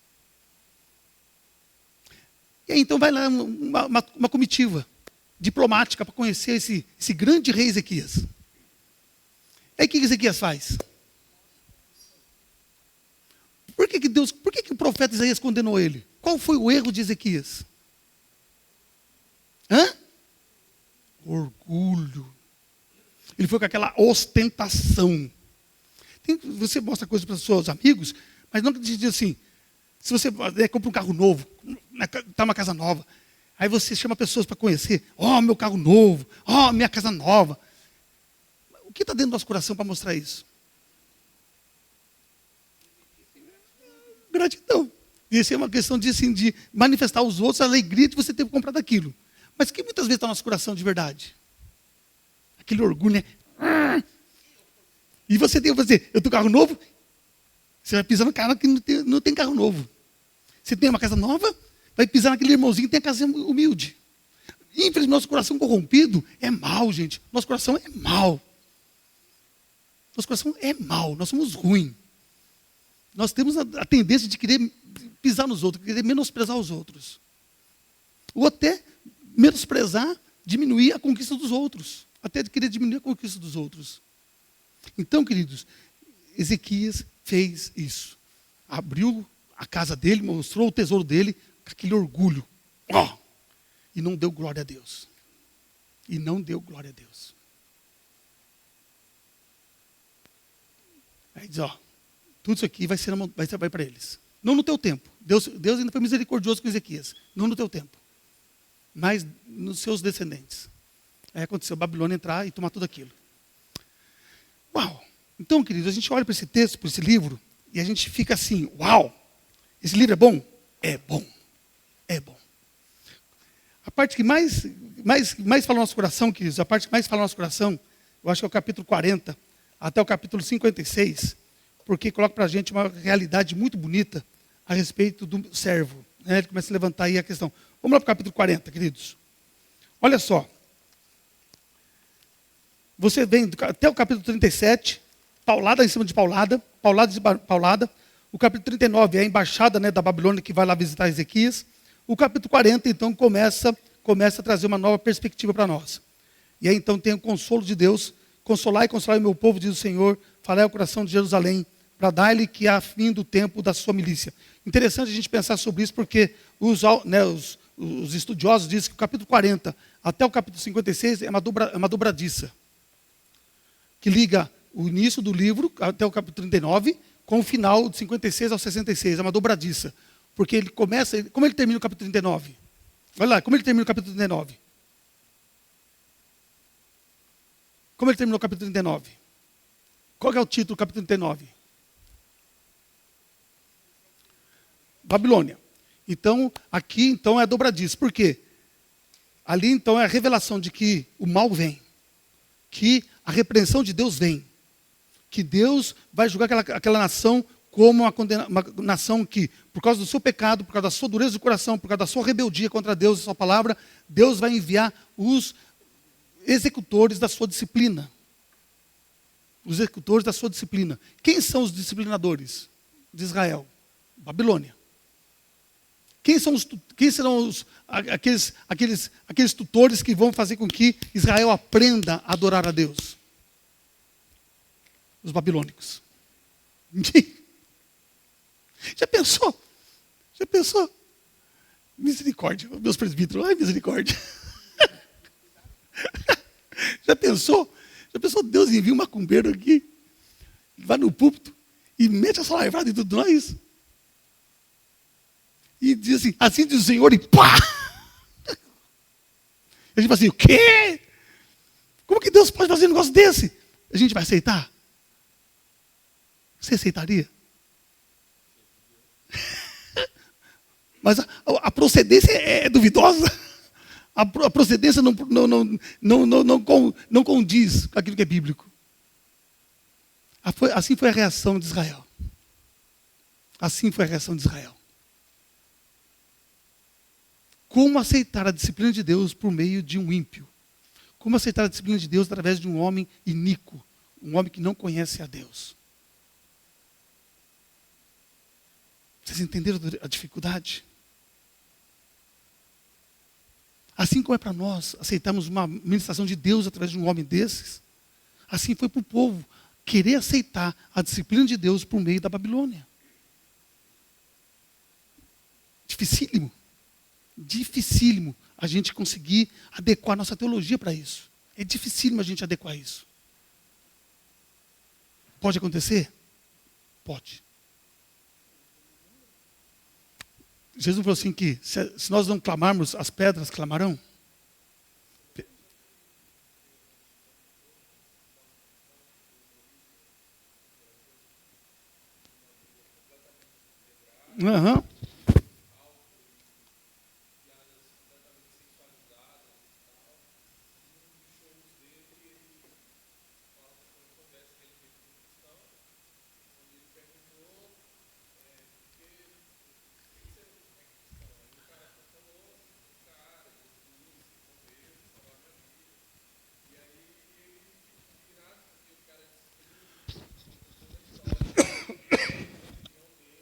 E aí então vai lá uma comitiva diplomática para conhecer esse grande rei Ezequias. Aí o que Ezequias faz? Por que o profeta Isaías condenou ele? Qual foi o erro de Ezequias? Orgulho. Ele foi com aquela ostentação. Você mostra coisas para os seus amigos, mas não diz assim, se você compra um carro novo, está uma casa nova, aí você chama pessoas para conhecer, meu carro novo, minha casa nova. O que está dentro do nosso coração para mostrar isso? Gratidão. Isso é uma questão de manifestar aos outros a alegria de você ter comprado aquilo. Mas que muitas vezes está no nosso coração de verdade? Aquele orgulho, né? E você tem que fazer, eu tenho carro novo, você vai pisar no cara que não tem carro novo. Você tem uma casa nova, vai pisar naquele irmãozinho que tem a casa humilde. Infelizmente, nosso coração corrompido é mau, gente. Nosso coração é mau. Nosso coração é mau, nós somos ruins. Nós temos a tendência de querer pisar nos outros, querer menosprezar os outros. Ou até menosprezar, diminuir a conquista dos outros. Até de querer diminuir a conquista dos outros. Então, queridos, Ezequias fez isso. Abriu a casa dele, mostrou o tesouro dele, com aquele orgulho. E não deu glória a Deus. E não deu glória a Deus. Aí diz, tudo isso aqui vai para eles. Não no teu tempo. Deus ainda foi misericordioso com Ezequias. Não no teu tempo. Mas nos seus descendentes. Aí aconteceu a Babilônia entrar e tomar tudo aquilo. Uau! Então, queridos, a gente olha para esse texto, para esse livro, e a gente fica assim, uau! Esse livro é bom? É bom. É bom. A parte que mais fala no nosso coração, queridos, a parte que mais fala no nosso coração, eu acho que é o capítulo 40, até o capítulo 56, porque coloca para a gente uma realidade muito bonita a respeito do servo. Né? Ele começa a levantar aí a questão. Vamos lá para o capítulo 40, queridos. Olha só. Você vem até o capítulo 37, paulada em cima de paulada, paulada de paulada. O capítulo 39 é a embaixada, né, da Babilônia que vai lá visitar Ezequias. O capítulo 40, então, começa a trazer uma nova perspectiva para nós. E aí, então, tem o consolo de Deus. Consolai o meu povo, diz o Senhor. Falai ao coração de Jerusalém, para dar-lhe que há fim do tempo da sua milícia. Interessante a gente pensar sobre isso, porque os estudiosos dizem que o capítulo 40 até o capítulo 56 é uma dobradiça, que liga o início do livro, até o capítulo 39, com o final de 56 ao 66. É uma dobradiça. Porque ele começa... Como ele termina o capítulo 39? Olha lá, como ele termina o capítulo 39? Como ele terminou o capítulo 39? Qual é o título do capítulo 39? Babilônia. Então, aqui então é a dobradiça. Por quê? Ali então é a revelação de que o mal vem. Que a repreensão de Deus vem. Que Deus vai julgar aquela nação como uma nação que, por causa do seu pecado, por causa da sua dureza do coração, por causa da sua rebeldia contra Deus e sua palavra, Deus vai enviar os executores da sua disciplina. Os executores da sua disciplina. Quem são os disciplinadores de Israel? Babilônia. Quem serão aqueles tutores que vão fazer com que Israel aprenda a adorar a Deus? Os babilônicos. Já pensou? Já pensou? Misericórdia. Meus presbíteros, ai misericórdia. Já pensou? Já pensou Deus envia um macumbeiro aqui, vai no púlpito e mete essa laivada em tudo nós? E diz assim diz o Senhor, e pá! A gente fala assim, o quê? Como que Deus pode fazer um negócio desse? A gente vai aceitar? Você aceitaria? Mas a procedência é duvidosa. A procedência não condiz com aquilo que é bíblico. Assim foi a reação de Israel. Assim foi a reação de Israel. Como aceitar a disciplina de Deus por meio de um ímpio? Como aceitar a disciplina de Deus através de um homem iníquo? Um homem que não conhece a Deus? Vocês entenderam a dificuldade? Assim como é para nós aceitarmos uma ministração de Deus através de um homem desses, assim foi para o povo querer aceitar a disciplina de Deus por meio da Babilônia. Dificílimo. Dificílimo a gente conseguir adequar nossa teologia para isso. É dificílimo a gente adequar isso. Pode acontecer? Pode. Jesus falou assim que se nós não clamarmos, as pedras clamarão. Uhum.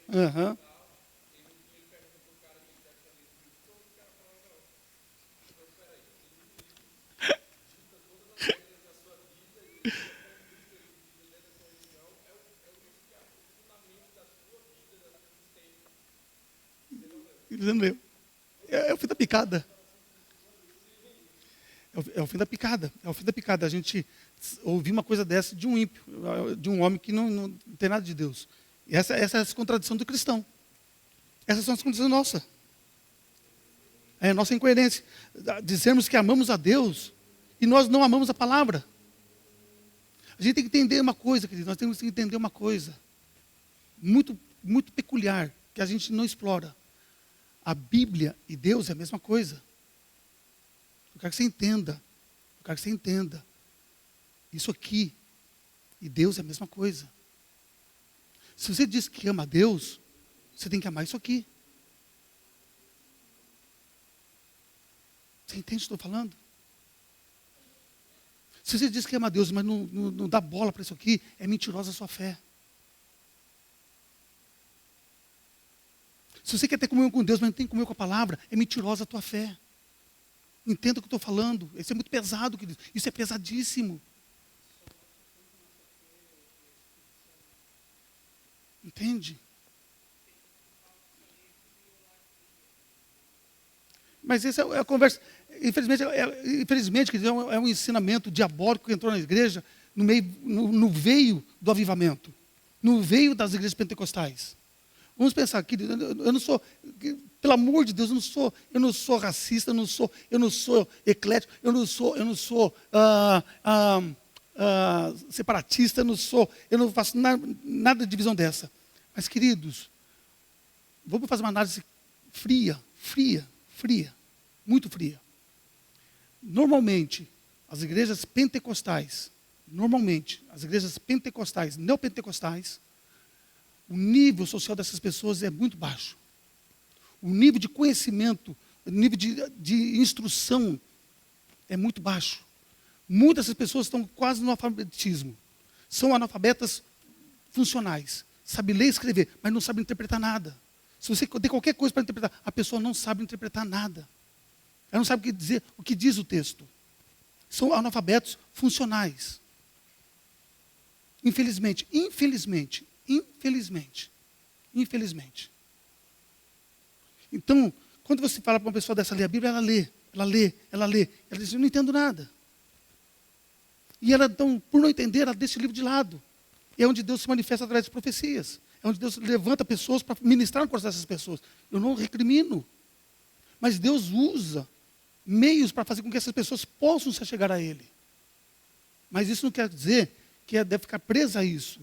Uhum. Entendeu? É o fim da picada. É o fim da picada. É o fim da picada. A gente ouvir uma coisa dessa de um ímpio, de um homem que não tem nada de Deus. E essa é a contradição do cristão. Essas são as condições nossas. É a nossa incoerência. Dizemos que amamos a Deus e nós não amamos a palavra. A gente tem que entender uma coisa, querido. Nós temos que entender uma coisa muito, muito peculiar, que a gente não explora. A Bíblia e Deus é a mesma coisa. Eu quero que você entenda. Eu quero que você entenda. Isso aqui e Deus é a mesma coisa. Se você diz que ama a Deus, você tem que amar isso aqui. Você entende o que eu estou falando? Se você diz que ama a Deus, mas não dá bola para isso aqui, é mentirosa a sua fé. Se você quer ter comunhão com Deus, mas não tem comunhão com a palavra, é mentirosa a tua fé. Entenda o que eu estou falando. Isso é muito pesado, querido. Isso é pesadíssimo. Entende? Mas essa é a conversa. Infelizmente, querido, é um ensinamento diabólico que entrou na igreja no veio do avivamento. No veio das igrejas pentecostais. Vamos pensar, querido, eu não sou, pelo amor de Deus, eu não sou racista, eu não sou eclético, eu não sou separatista, eu não faço nada de divisão dessa. Mas, queridos, vamos fazer uma análise fria, muito fria. Normalmente, as igrejas pentecostais, neopentecostais, o nível social dessas pessoas é muito baixo. O nível de conhecimento, o nível de instrução é muito baixo. Muitas dessas pessoas estão quase no analfabetismo. São analfabetas funcionais. Sabem ler e escrever, mas não sabem interpretar nada. Se você tem qualquer coisa para interpretar, a pessoa não sabe interpretar nada. Ela não sabe o que diz o texto. São analfabetos funcionais. Infelizmente. Então, quando você fala para uma pessoa dessa ler a Bíblia, ela lê. Ela diz, eu não entendo nada. E ela, então, por não entender, ela deixa o livro de lado. E é onde Deus se manifesta através de profecias. É onde Deus levanta pessoas para ministrar no coração dessas pessoas. Eu não recrimino. Mas Deus usa meios para fazer com que essas pessoas possam se chegar a Ele. Mas isso não quer dizer que ela deve ficar presa a isso.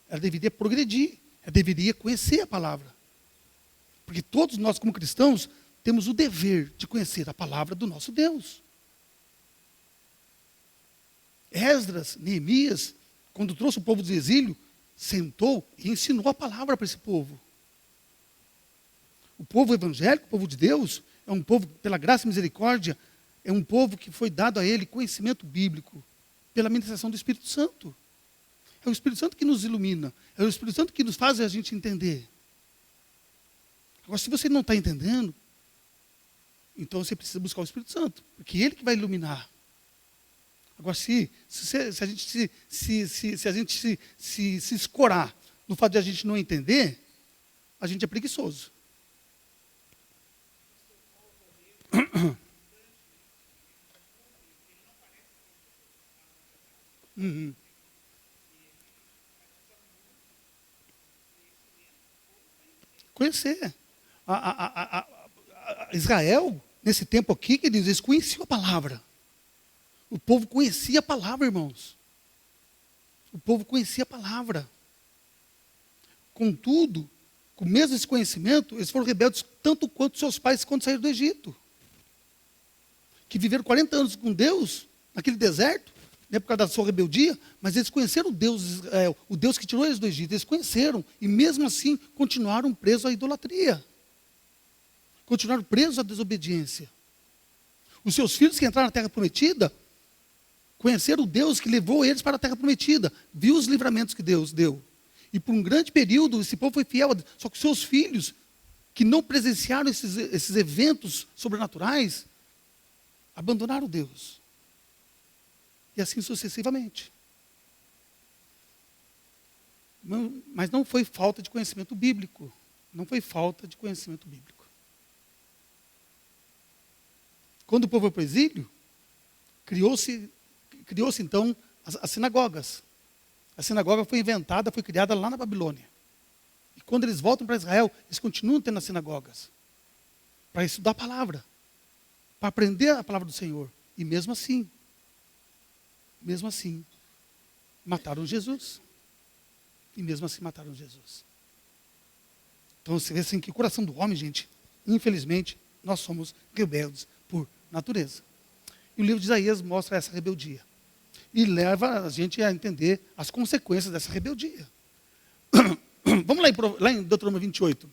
Ela deveria progredir. Ela deveria conhecer a palavra. Porque todos nós, como cristãos, temos o dever de conhecer a palavra do nosso Deus. Esdras, Neemias, quando trouxe o povo do exílio, sentou e ensinou a palavra para esse povo. O povo evangélico, o povo de Deus, é um povo, pela graça e misericórdia, é um povo que foi dado a ele conhecimento bíblico, pela ministração do Espírito Santo. É o Espírito Santo que nos ilumina, é o Espírito Santo que nos faz a gente entender. Agora, se você não está entendendo, então você precisa buscar o Espírito Santo, porque é Ele que vai iluminar. Agora, se a gente se escorar no fato de a gente não entender, a gente é preguiçoso. Uhum. Conhecer. Israel, nesse tempo aqui, queridos, eles conheciam a palavra. O povo conhecia a palavra, irmãos. O povo conhecia a palavra. Contudo, com o mesmo esse conhecimento, eles foram rebeldes tanto quanto seus pais quando saíram do Egito. Que viveram 40 anos com Deus, naquele deserto, por causa da sua rebeldia, mas eles conheceram o Deus de Israel, o Deus que tirou eles do Egito. Eles conheceram, e mesmo assim continuaram presos à idolatria. Continuaram presos à desobediência. Os seus filhos que entraram na terra prometida, conheceram o Deus que levou eles para a terra prometida, viu os livramentos que Deus deu. E por um grande período, esse povo foi fiel a Deus. Só que os seus filhos, que não presenciaram esses eventos sobrenaturais, abandonaram Deus. E assim sucessivamente. Mas não foi falta de conhecimento bíblico. Não foi falta de conhecimento bíblico. Quando o povo foi para o exílio, criou-se então as sinagogas. A sinagoga foi inventada, foi criada lá na Babilônia. E quando eles voltam para Israel, eles continuam tendo as sinagogas. Para estudar a palavra. Para aprender a palavra do Senhor. E mesmo assim, mataram Jesus. E mesmo assim mataram Jesus. Então você vê assim que o coração do homem, gente, infelizmente, nós somos rebeldes por natureza. E o livro de Isaías mostra essa rebeldia. E leva a gente a entender as consequências dessa rebeldia. Vamos lá em Deuteronômio 28.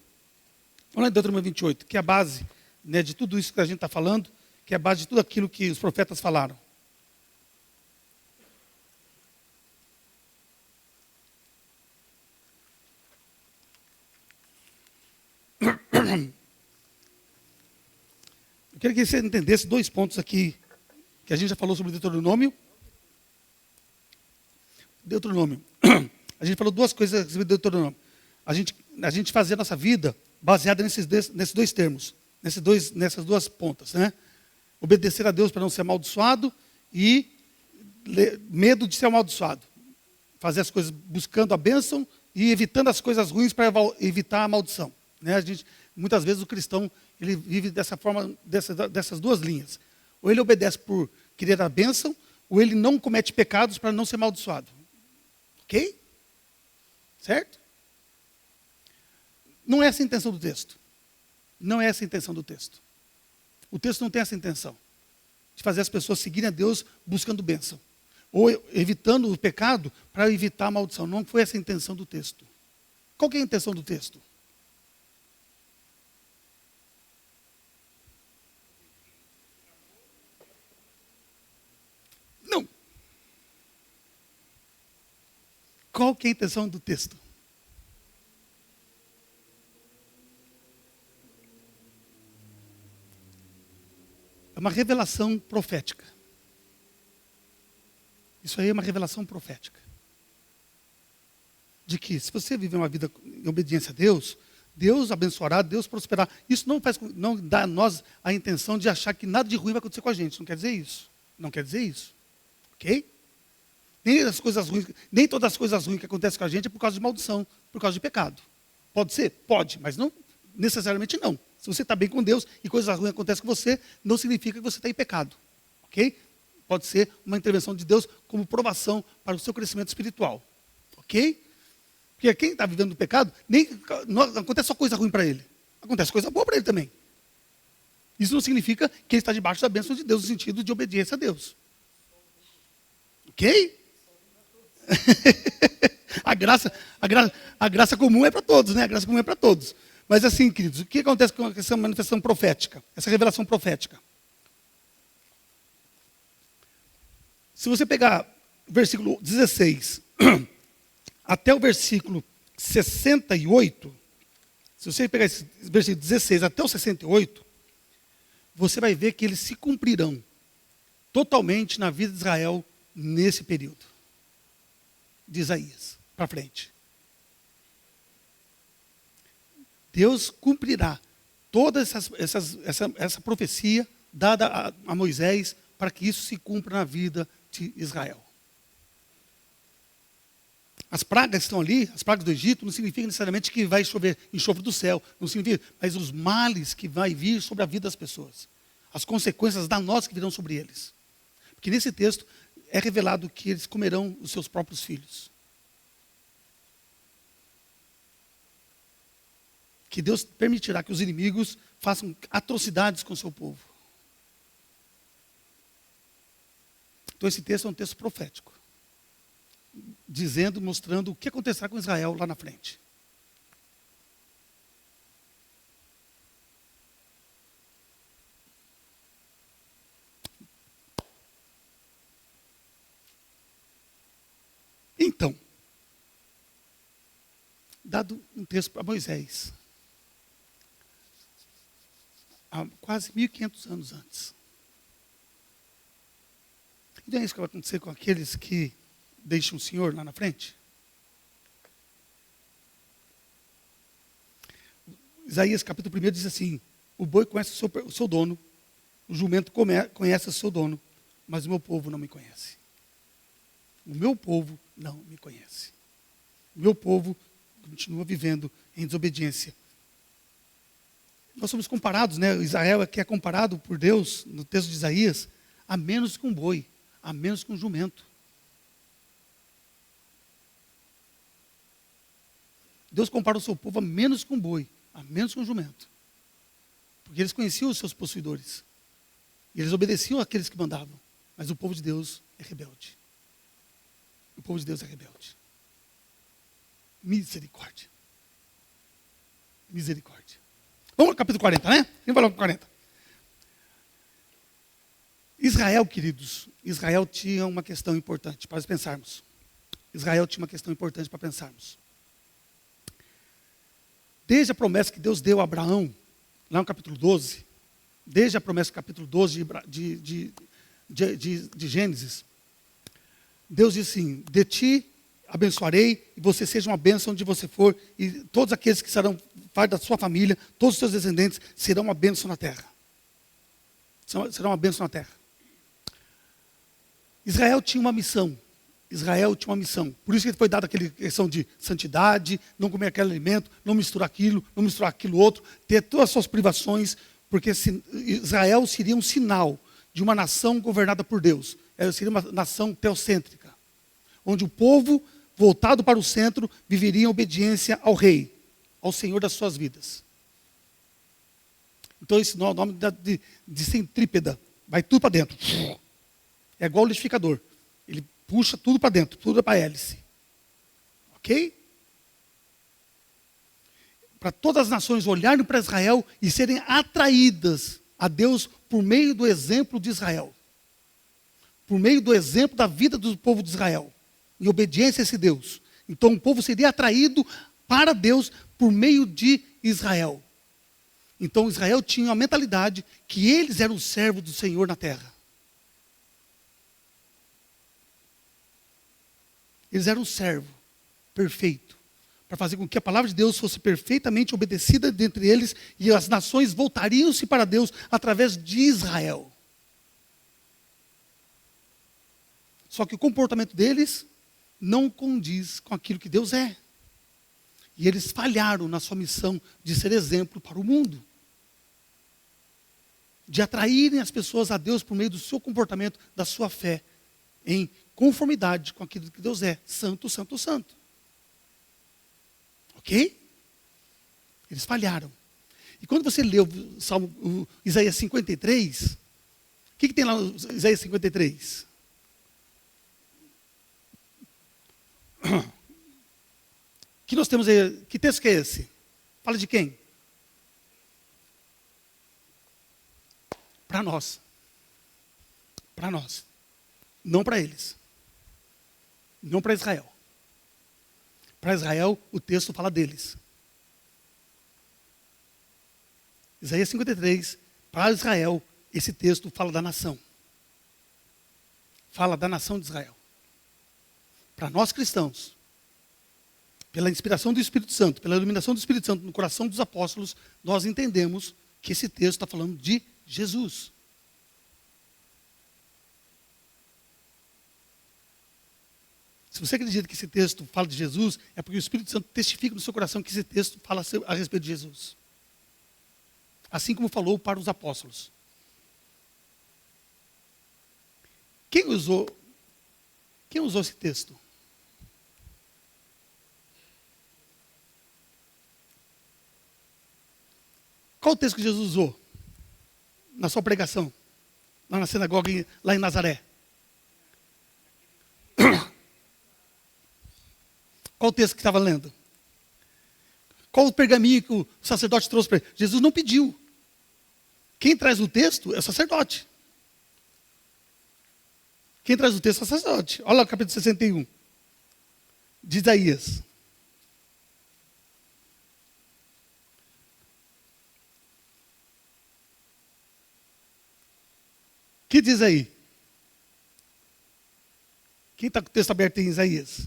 Vamos lá em Deuteronômio 28, que é a base, né, de tudo isso que a gente está falando, que é a base de tudo aquilo que os profetas falaram. Eu queria que você entendesse 2 pontos aqui, que a gente já falou sobre Deuteronômio. A gente falou 2 coisas sobre Deuteronômio. A gente fazer a nossa vida baseada nesses 2 termos, nessas 2 pontas, né? Obedecer a Deus para não ser amaldiçoado e medo de ser amaldiçoado. Fazer as coisas buscando a bênção e evitando as coisas ruins para evitar a maldição. Né? Muitas vezes o cristão ele vive dessa forma, dessas 2 linhas. Ou ele obedece por querer a bênção, ou ele não comete pecados para não ser amaldiçoado. Ok? Certo? Não é essa a intenção do texto. Não é essa a intenção do texto. O texto não tem essa intenção. De fazer as pessoas seguirem a Deus buscando bênção. Ou evitando o pecado para evitar a maldição. Não foi essa a intenção do texto. Qual que é a intenção do texto? Não. Qual que é a intenção do texto? É uma revelação profética. Isso aí é uma revelação profética. De que se você viver uma vida em obediência a Deus, Deus abençoará, Deus prosperará. Isso não dá a nós a intenção de achar que nada de ruim vai acontecer com a gente. Não quer dizer isso. Não quer dizer isso. Ok? Nem todas as coisas ruins que acontecem com a gente é por causa de maldição, por causa de pecado. Pode ser? Pode, mas não necessariamente não. Se você está bem com Deus e coisas ruins acontecem com você, não significa que você está em pecado. Ok? Pode ser uma intervenção de Deus como provação para o seu crescimento espiritual. Ok? Porque quem está vivendo no pecado, não acontece só coisa ruim para ele. Acontece coisa boa para ele também. Isso não significa que ele está debaixo da bênção de Deus, no sentido de obediência a Deus. Ok? A graça comum é para todos, né? A graça comum é para todos. Mas assim, queridos, o que acontece com essa manifestação profética? Essa revelação profética? Se você pegar o versículo 16 até o versículo 68, se você pegar esse versículo 16 até o 68, você vai ver que eles se cumprirão totalmente na vida de Israel nesse período de Isaías para frente. Deus cumprirá toda essa profecia dada a Moisés para que isso se cumpra na vida de Israel. As pragas que estão ali, as pragas do Egito, não significa necessariamente que vai chover enxofre do céu, não significa, mas os males que vai vir sobre a vida das pessoas, as consequências danosas que virão sobre eles. Porque nesse texto é revelado que eles comerão os seus próprios filhos. Que Deus permitirá que os inimigos façam atrocidades com o seu povo. Então esse texto é um texto profético, dizendo, mostrando o que acontecerá com Israel lá na frente. Então, dado um texto para Moisés, há quase 1.500 anos antes. E não é isso que vai acontecer com aqueles que deixam o Senhor lá na frente? Isaías capítulo 1 diz assim: o boi conhece o seu dono, o jumento conhece o seu dono, mas o meu povo não me conhece. O meu povo não me conhece. O meu povo continua vivendo em desobediência. Nós somos comparados, né? Israel aqui é comparado por Deus, no texto de Isaías, a menos que um boi, a menos que um jumento. Deus compara o seu povo a menos que um boi, a menos que um jumento. Porque eles conheciam os seus possuidores. E eles obedeciam àqueles que mandavam. Mas o povo de Deus é rebelde. O povo de Deus é rebelde. Misericórdia. Misericórdia. Vamos ao capítulo 40, né? Vamos falar com 40. Israel, queridos, Israel tinha uma questão importante para pensarmos. Israel tinha uma questão importante para pensarmos. Desde a promessa que Deus deu a Abraão, lá no capítulo 12, desde a promessa do capítulo 12 de Gênesis, Deus disse assim: de ti abençoarei, e você seja uma bênção onde você for, e todos aqueles que serão parte da sua família, todos os seus descendentes, serão uma bênção na terra. Serão uma bênção na terra. Israel tinha uma missão. Israel tinha uma missão. Por isso que foi dada aquela questão de santidade, não comer aquele alimento, não misturar aquilo outro, ter todas as suas privações, porque Israel seria um sinal de uma nação governada por Deus. Seria uma nação teocêntrica, onde o povo, voltado para o centro, viveria em obediência ao rei, ao Senhor das suas vidas. Então esse é o nome de centrípeda. Vai tudo para dentro. É igual o liquidificador. Ele puxa tudo para dentro, tudo para a hélice. Ok? Para todas as nações olharem para Israel e serem atraídas a Deus por meio do exemplo de Israel. Por meio do exemplo da vida do povo de Israel. Em obediência a esse Deus. Então o povo seria atraído para Deus por meio de Israel. Então Israel tinha a mentalidade que eles eram os servos do Senhor na terra. Eles eram um servo perfeito, para fazer com que a palavra de Deus fosse perfeitamente obedecida dentre eles, e as nações voltariam-se para Deus através de Israel. Só que o comportamento deles não condiz com aquilo que Deus é. E eles falharam na sua missão de ser exemplo para o mundo. De atraírem as pessoas a Deus por meio do seu comportamento, da sua fé, em conformidade com aquilo que Deus é. Santo, santo, santo. Ok? Eles falharam. E quando você lê o Isaías 53, o que tem lá no Isaías 53? Que nós temos aí, que texto que é esse? Fala de quem? Para nós. Para nós. Não para eles. Não para Israel. Para Israel, o texto fala deles. Isaías 53, para Israel, esse texto fala da nação. Fala da nação de Israel. Para nós cristãos, pela inspiração do Espírito Santo, pela iluminação do Espírito Santo no coração dos apóstolos, nós entendemos que esse texto está falando de Jesus. Se você acredita que esse texto fala de Jesus, é porque o Espírito Santo testifica no seu coração que esse texto fala a respeito de Jesus. Assim como falou para os apóstolos. Quem usou esse texto? Qual o texto que Jesus usou na sua pregação? Lá na sinagoga, lá em Nazaré. Qual o texto que estava lendo? Qual o pergaminho que o sacerdote trouxe para ele? Jesus não pediu. Quem traz o texto é o sacerdote. Quem traz o texto é o sacerdote. Olha lá o capítulo 61 de Isaías. O que diz aí? Quem está com o texto aberto em Isaías?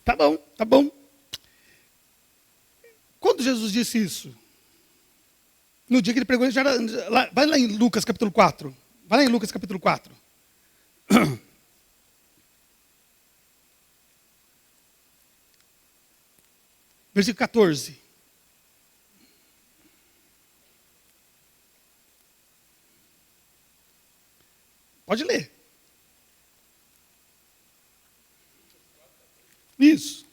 Tá bom, tá bom. Quando Jesus disse isso? No dia que ele pregou, ele já era, vai lá em Lucas capítulo 4. Vai lá em Lucas capítulo 4. Versículo 14. Pode ler. Isso.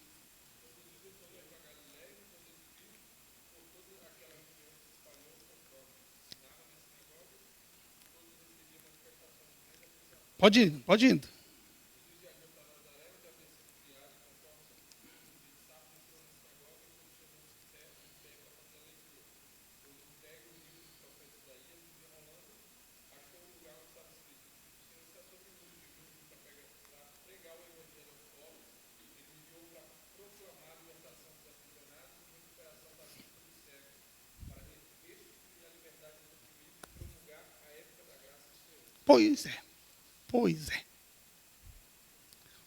Pode ir, pode ir. Pois é, pois é.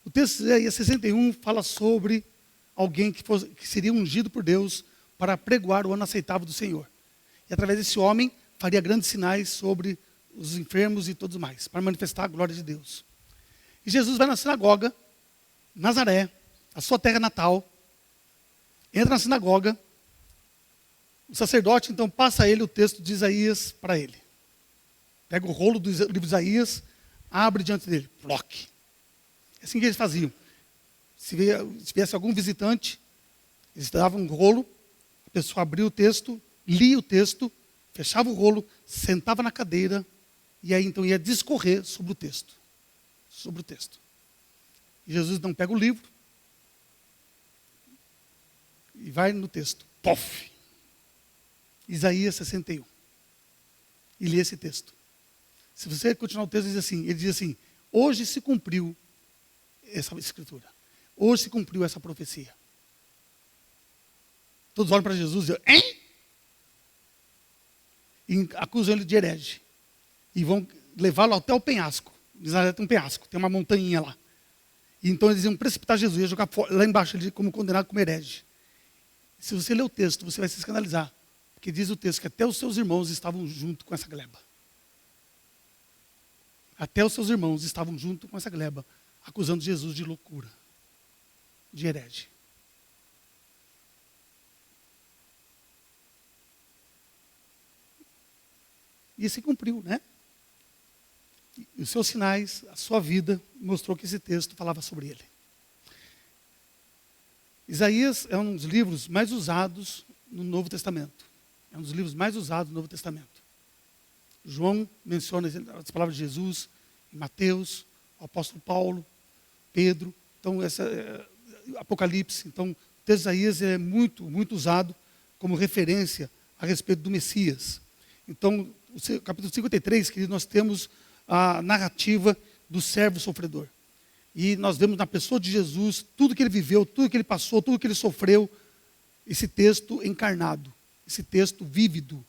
O texto de Isaías 61 fala sobre alguém que seria ungido por Deus para pregoar o ano aceitável do Senhor. E através desse homem faria grandes sinais sobre os enfermos e todos mais, para manifestar a glória de Deus. E Jesus vai na sinagoga, Nazaré, a sua terra natal, entra na sinagoga, o sacerdote então passa a ele o texto de Isaías para ele. Pega o rolo do livro de Isaías, abre diante dele, bloque. É assim que eles faziam. Se viesse algum visitante, eles davam um rolo, a pessoa abria o texto, lia o texto, fechava o rolo, sentava na cadeira, e aí então ia discorrer sobre o texto. Sobre o texto. E Jesus então pega o livro, e vai no texto. Pof! Isaías 61. E lê esse texto. Se você continuar o texto, ele diz assim, hoje se cumpriu essa escritura. Hoje se cumpriu essa profecia. Todos olham para Jesus e dizem, hein? E acusam ele de herege. e vão levá-lo até o penhasco. Nazaré tem um penhasco, tem uma montanha lá. E então eles iam precipitar Jesus, iam jogar lá embaixo ele como condenado como herege. Se você ler o texto, você vai se escandalizar. Porque diz o texto que até os seus irmãos estavam junto com essa gleba. Até os seus irmãos estavam junto com essa gleba, acusando Jesus de loucura, de herege. E se cumpriu, né? E os seus sinais, a sua vida, mostrou que esse texto falava sobre ele. Isaías é um dos livros mais usados no Novo Testamento. É um dos livros mais usados no Novo Testamento. João menciona as palavras de Jesus, em Mateus, o apóstolo Paulo, Pedro. Então, Apocalipse. Então, o texto de Isaías é muito, muito usado como referência a respeito do Messias. Então, o capítulo 53, querido, nós temos a narrativa do servo sofredor. E nós vemos na pessoa de Jesus tudo que ele viveu, tudo que ele passou, tudo que ele sofreu. Esse texto encarnado, esse texto vívido,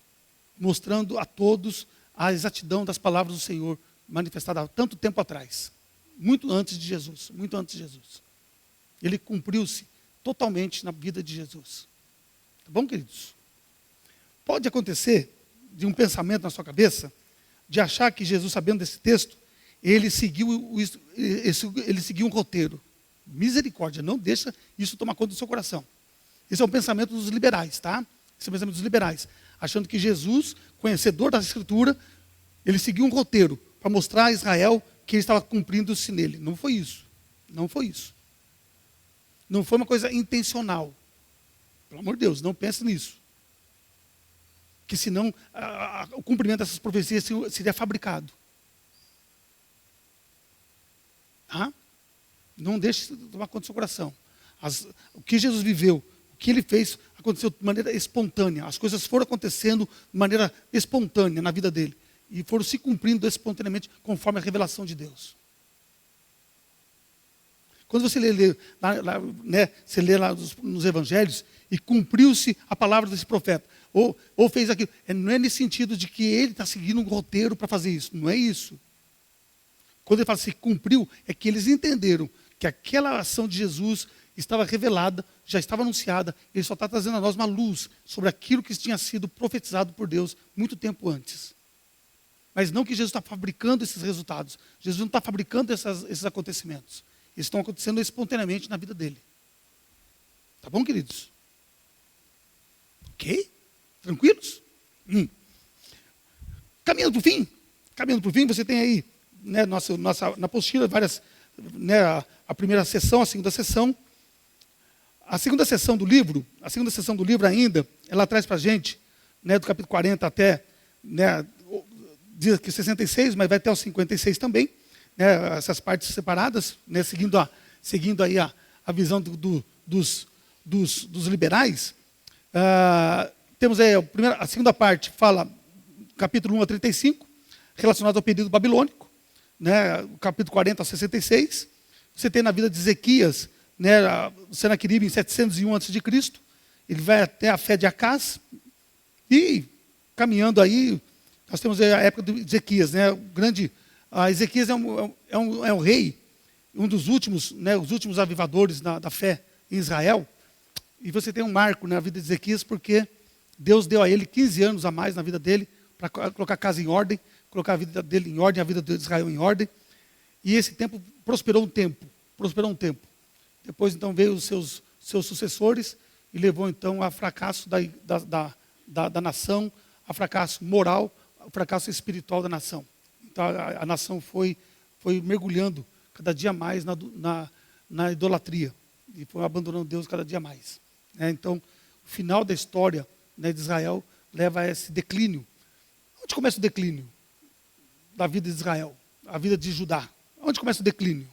mostrando a todos a exatidão das palavras do Senhor manifestada há tanto tempo atrás. Muito antes de Jesus, muito antes de Jesus. Ele cumpriu-se totalmente na vida de Jesus. Tá bom, queridos? Pode acontecer de um pensamento na sua cabeça, de achar que Jesus, sabendo desse texto, ele seguiu um roteiro. Misericórdia, não deixa isso tomar conta do seu coração. Esse é um pensamento dos liberais, tá? Esse é o pensamento dos liberais. Achando que Jesus, conhecedor da Escritura, ele seguiu um roteiro para mostrar a Israel que ele estava cumprindo-se nele. Não foi isso. Não foi isso. Não foi uma coisa intencional. Pelo amor de Deus, não pense nisso. Que senão o cumprimento dessas profecias seria fabricado. Tá? Não deixe tomar conta do seu coração. O que Jesus viveu, o que ele fez, aconteceu de maneira espontânea. As coisas foram acontecendo de maneira espontânea na vida dele. E foram se cumprindo espontaneamente conforme a revelação de Deus. Quando você lê lá nos evangelhos, e cumpriu-se a palavra desse profeta, ou fez aquilo, não é nesse sentido de que ele está seguindo um roteiro para fazer isso, não é isso. Quando ele fala assim, cumpriu, é que eles entenderam que aquela ação de Jesus estava revelada, já estava anunciada, ele só está trazendo a nós uma luz sobre aquilo que tinha sido profetizado por Deus muito tempo antes. Mas não que Jesus está fabricando esses resultados, Jesus não está fabricando esses acontecimentos. Eles estão acontecendo espontaneamente na vida dele. Tá bom, queridos? Ok? Tranquilos? Caminhando para o fim, você tem aí, né, na apostila, várias, né, a primeira sessão, a segunda sessão. A segunda sessão do livro ainda, ela traz para a gente, né, do capítulo 40 até, né, diz aqui 66, mas vai até os 56 também, né, essas partes separadas, né, seguindo aí a visão dos liberais. Temos aí a segunda parte, fala capítulo 1 a 35, relacionado ao período babilônico, né, capítulo 40 a 66. Você tem na vida de Ezequias, né, Senaqueribe em 701 a.C., ele vai até a fé de Acás, e caminhando aí, nós temos a época de Ezequias, né, Ezequias é um rei, um dos últimos, né, os últimos avivadores da fé em Israel, e você tem um marco na vida de Ezequias, porque Deus deu a ele 15 anos a mais na vida dele, para colocar a casa em ordem, colocar a vida dele em ordem, a vida de Israel em ordem, e esse tempo prosperou um tempo. Depois, então, veio os seus sucessores, e levou, então, a fracasso da nação, a fracasso moral, o fracasso espiritual da nação. Então, a nação foi mergulhando cada dia mais na idolatria, e foi abandonando Deus cada dia mais. Então, o final da história, né, de Israel leva a esse declínio. Onde começa o declínio da vida de Israel? A vida de Judá. Onde começa o declínio?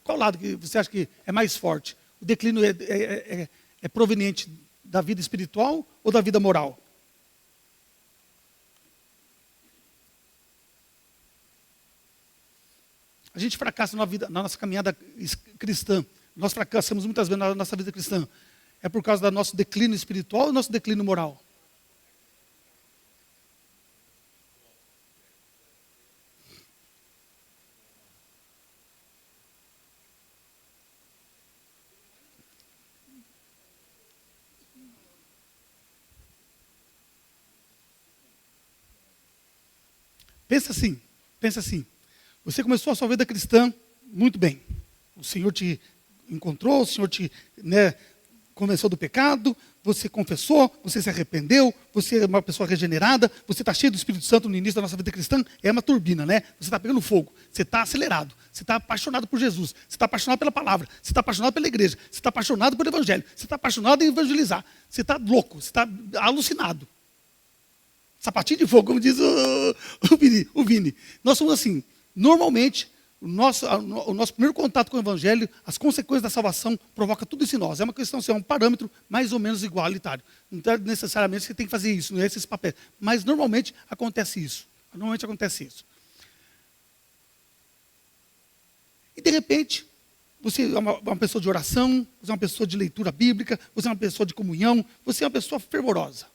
Qual lado que você acha que é mais forte? O declínio é proveniente da vida espiritual ou da vida moral? A gente fracassa na nossa caminhada cristã. Nós fracassamos muitas vezes na nossa vida cristã. É por causa do nosso declínio espiritual ou do nosso declínio moral? Pensa assim. Você começou a sua vida cristã muito bem. O Senhor te encontrou, o Senhor te, né, convenceu do pecado, você confessou, você se arrependeu, você é uma pessoa regenerada, você está cheio do Espírito Santo no início da nossa vida cristã, é uma turbina, né? Você está pegando fogo, você está acelerado, você está apaixonado por Jesus, você está apaixonado pela palavra, você está apaixonado pela igreja, você está apaixonado pelo evangelho, você está apaixonado em evangelizar, você está louco, você está alucinado. Sapatinho de fogo, como diz o Vini. Nós somos assim, normalmente, o nosso primeiro contato com o Evangelho, as consequências da salvação, provoca tudo isso em nós. É uma questão, assim, é um parâmetro mais ou menos igualitário. Não é necessariamente você tem que fazer isso, não é esses papéis. Mas normalmente acontece isso. E de repente, você é uma pessoa de oração, você é uma pessoa de leitura bíblica, você é uma pessoa de comunhão, você é uma pessoa fervorosa.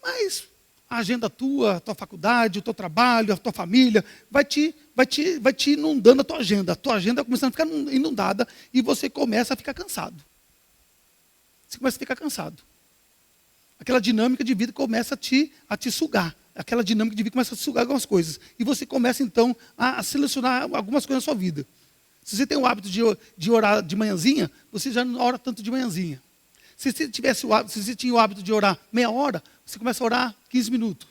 Mas a agenda tua, a tua faculdade, o teu trabalho, a tua família, vai te inundando a tua agenda. A tua agenda começando a ficar inundada e você começa a ficar cansado. Você começa a ficar cansado. Aquela dinâmica de vida começa a te sugar. Aquela dinâmica de vida começa a sugar algumas coisas. E você começa, então, a selecionar algumas coisas na sua vida. Se você tem o hábito de orar de manhãzinha, você já não ora tanto de manhãzinha. Se você tinha o hábito de orar meia hora, você começa a orar 15 minutos.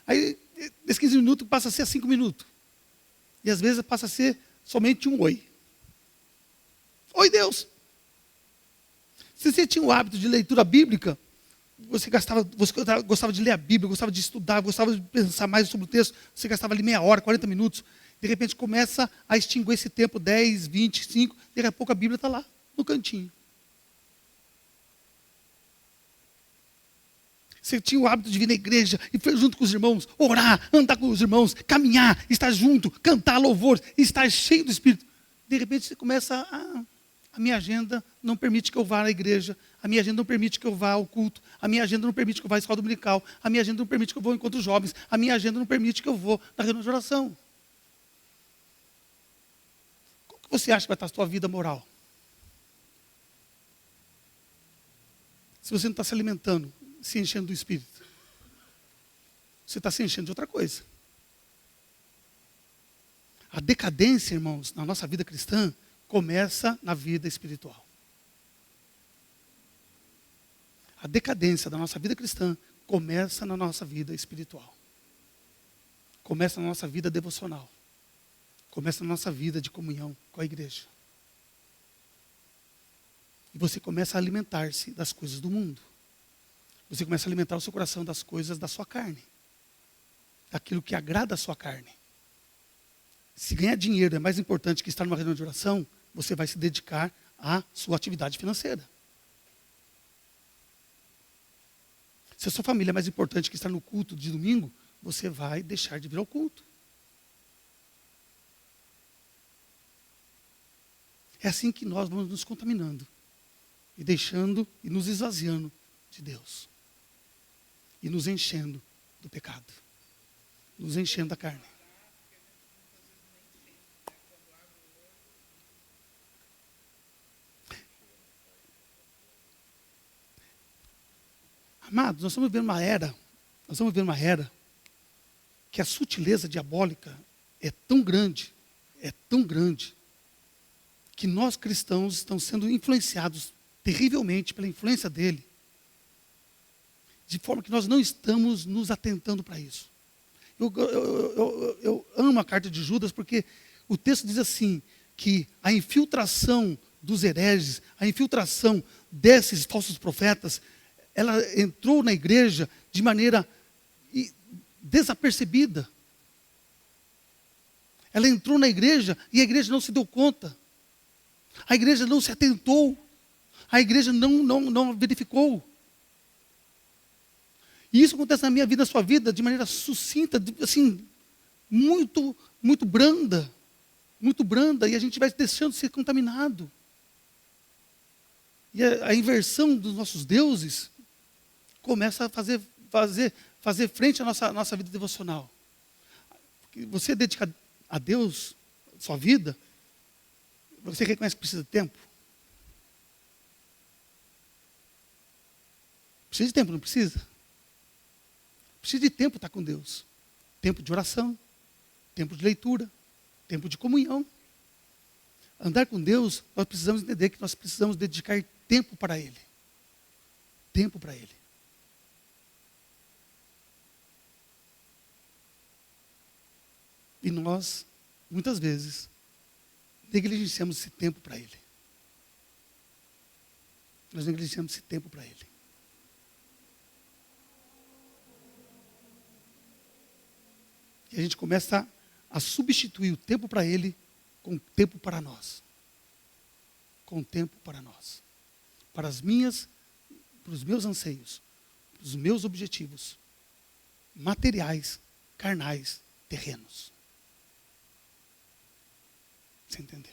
Aí, desses 15 minutos, passa a ser 5 minutos. E às vezes passa a ser somente um oi. Oi, Deus. Se você tinha o hábito de leitura bíblica, você gostava de ler a Bíblia, gostava de estudar, gostava de pensar mais sobre o texto, você gastava ali meia hora, 40 minutos. De repente começa a extinguir esse tempo, 10, 25, daqui a pouco a Bíblia está lá, no cantinho. Você tinha o hábito de vir na igreja e junto com os irmãos, orar, andar com os irmãos, caminhar, estar junto, cantar louvor, estar cheio do Espírito. De repente você começa a minha agenda não permite que eu vá à igreja, a minha agenda não permite que eu vá ao culto, a minha agenda não permite que eu vá à escola dominical, a minha agenda não permite que eu vá ao encontro dos jovens, a minha agenda não permite que eu vou na reunião de oração. Como que você acha que vai estar a sua vida moral? Se você não está se alimentando, se enchendo do Espírito, você está se enchendo de outra coisa. A decadência, irmãos, na nossa vida cristã, começa na vida espiritual. A decadência da nossa vida cristã começa na nossa vida espiritual. Começa na nossa vida devocional. Começa na nossa vida de comunhão com a igreja. E você começa a alimentar-se das coisas do mundo. Você começa a alimentar o seu coração das coisas da sua carne. Daquilo que agrada a sua carne. Se ganhar dinheiro é mais importante que estar numa reunião de oração, você vai se dedicar à sua atividade financeira. Se a sua família é mais importante que estar no culto de domingo, você vai deixar de vir ao culto. É assim que nós vamos nos contaminando. E deixando e nos esvaziando de Deus. E nos enchendo do pecado. Nos enchendo da carne. Amados, nós estamos vivendo uma era que a sutileza diabólica é tão grande, que nós cristãos estamos sendo influenciados terrivelmente pela influência dele, de forma que nós não estamos nos atentando para isso. Eu amo a carta de Judas porque o texto diz assim, que a infiltração dos hereges, a infiltração desses falsos profetas, ela entrou na igreja de maneira desapercebida. Ela entrou na igreja e a igreja não se deu conta. A igreja não se atentou. A igreja não verificou. E isso acontece na minha vida, na sua vida, de maneira sucinta, assim, muito branda. Muito branda, e a gente vai deixando de ser contaminado. E a inversão dos nossos deuses começa a fazer frente à nossa vida devocional. Porque você dedica a Deus sua vida, você reconhece que precisa de tempo? Precisa de tempo, não precisa? Precisa de tempo estar com Deus. Tempo de oração, tempo de leitura, tempo de comunhão. Andar com Deus, nós precisamos entender que nós precisamos dedicar tempo para Ele. Tempo para Ele. E nós, muitas vezes, negligenciamos esse tempo para Ele. Nós negligenciamos esse tempo para Ele. E a gente começa a substituir o tempo para Ele com o tempo para nós. Com o tempo para nós. Para os meus anseios, para os meus objetivos materiais, carnais, terrenos. Você entendeu?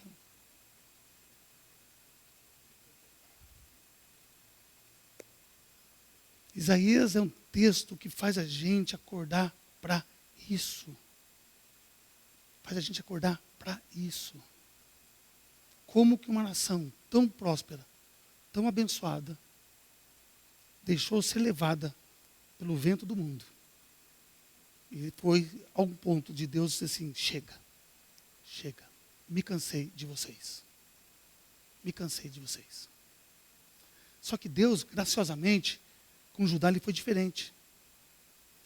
Isaías é um texto que faz a gente acordar para isso. Faz a gente acordar para isso. Como que uma nação tão próspera, tão abençoada, deixou ser levada pelo vento do mundo. E foi a um ponto de Deus dizer assim, chega, me cansei de vocês. Me cansei de vocês. Só que Deus, graciosamente, com Judá ele foi diferente.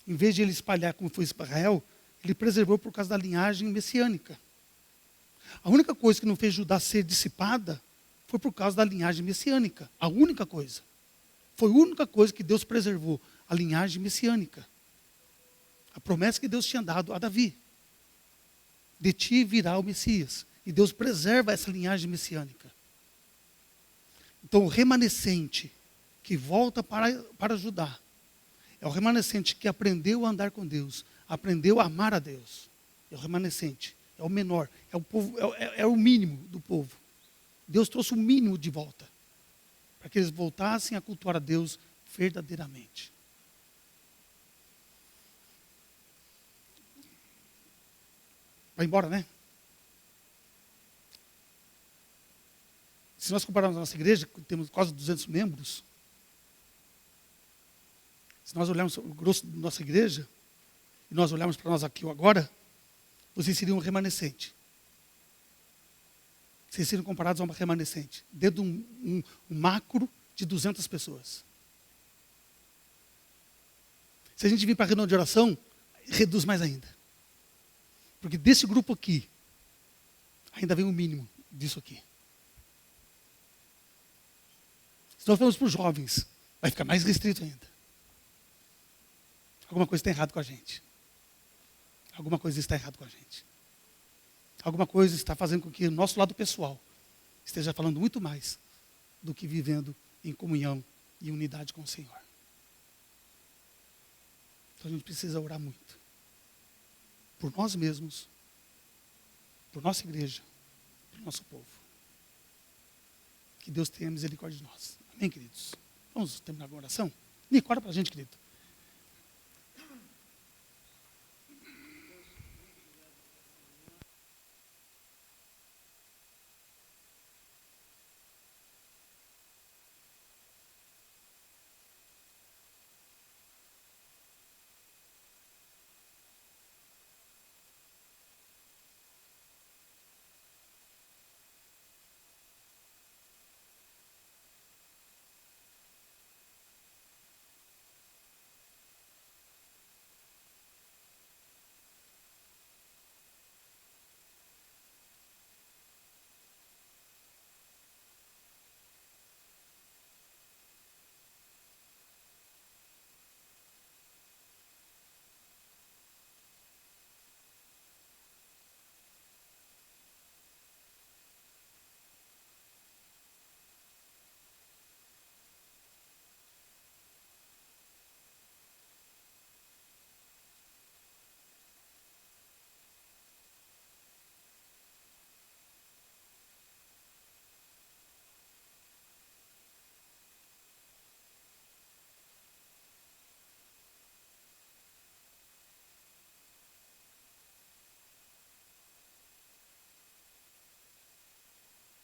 Em vez de ele espalhar como foi Israel, ele preservou por causa da linhagem messiânica. A única coisa que não fez Judá ser dissipada foi por causa da linhagem messiânica. A única coisa. Foi a única coisa que Deus preservou, a linhagem messiânica. A promessa que Deus tinha dado a Davi. De ti virá o Messias. E Deus preserva essa linhagem messiânica. Então o remanescente que volta para Judá é o remanescente que aprendeu a andar com Deus, aprendeu a amar a Deus. É o remanescente, é o menor, é o povo, é o mínimo do povo. Deus trouxe o mínimo de volta, para que eles voltassem a cultuar a Deus verdadeiramente. Vai embora, né? Se nós compararmos a nossa igreja, temos quase 200 membros. Se nós olharmos o grosso da nossa igreja, e nós olharmos para nós aqui agora, vocês seriam um remanescente. Vocês seriam comparados a uma remanescente. Dentro de um macro de 200 pessoas. Se a gente vir para a reunião de oração, reduz mais ainda. Porque desse grupo aqui, ainda vem o mínimo disso aqui. Se nós formos para os jovens, vai ficar mais restrito ainda. Alguma coisa está errada com a gente. Alguma coisa está errada com a gente. Alguma coisa está fazendo com que o nosso lado pessoal esteja falando muito mais do que vivendo em comunhão e unidade com o Senhor. Então a gente precisa orar muito. Por nós mesmos, por nossa igreja, por nosso povo. Que Deus tenha misericórdia de nós. Amém, queridos? Vamos terminar com a oração? Nico, ora para a gente, querido.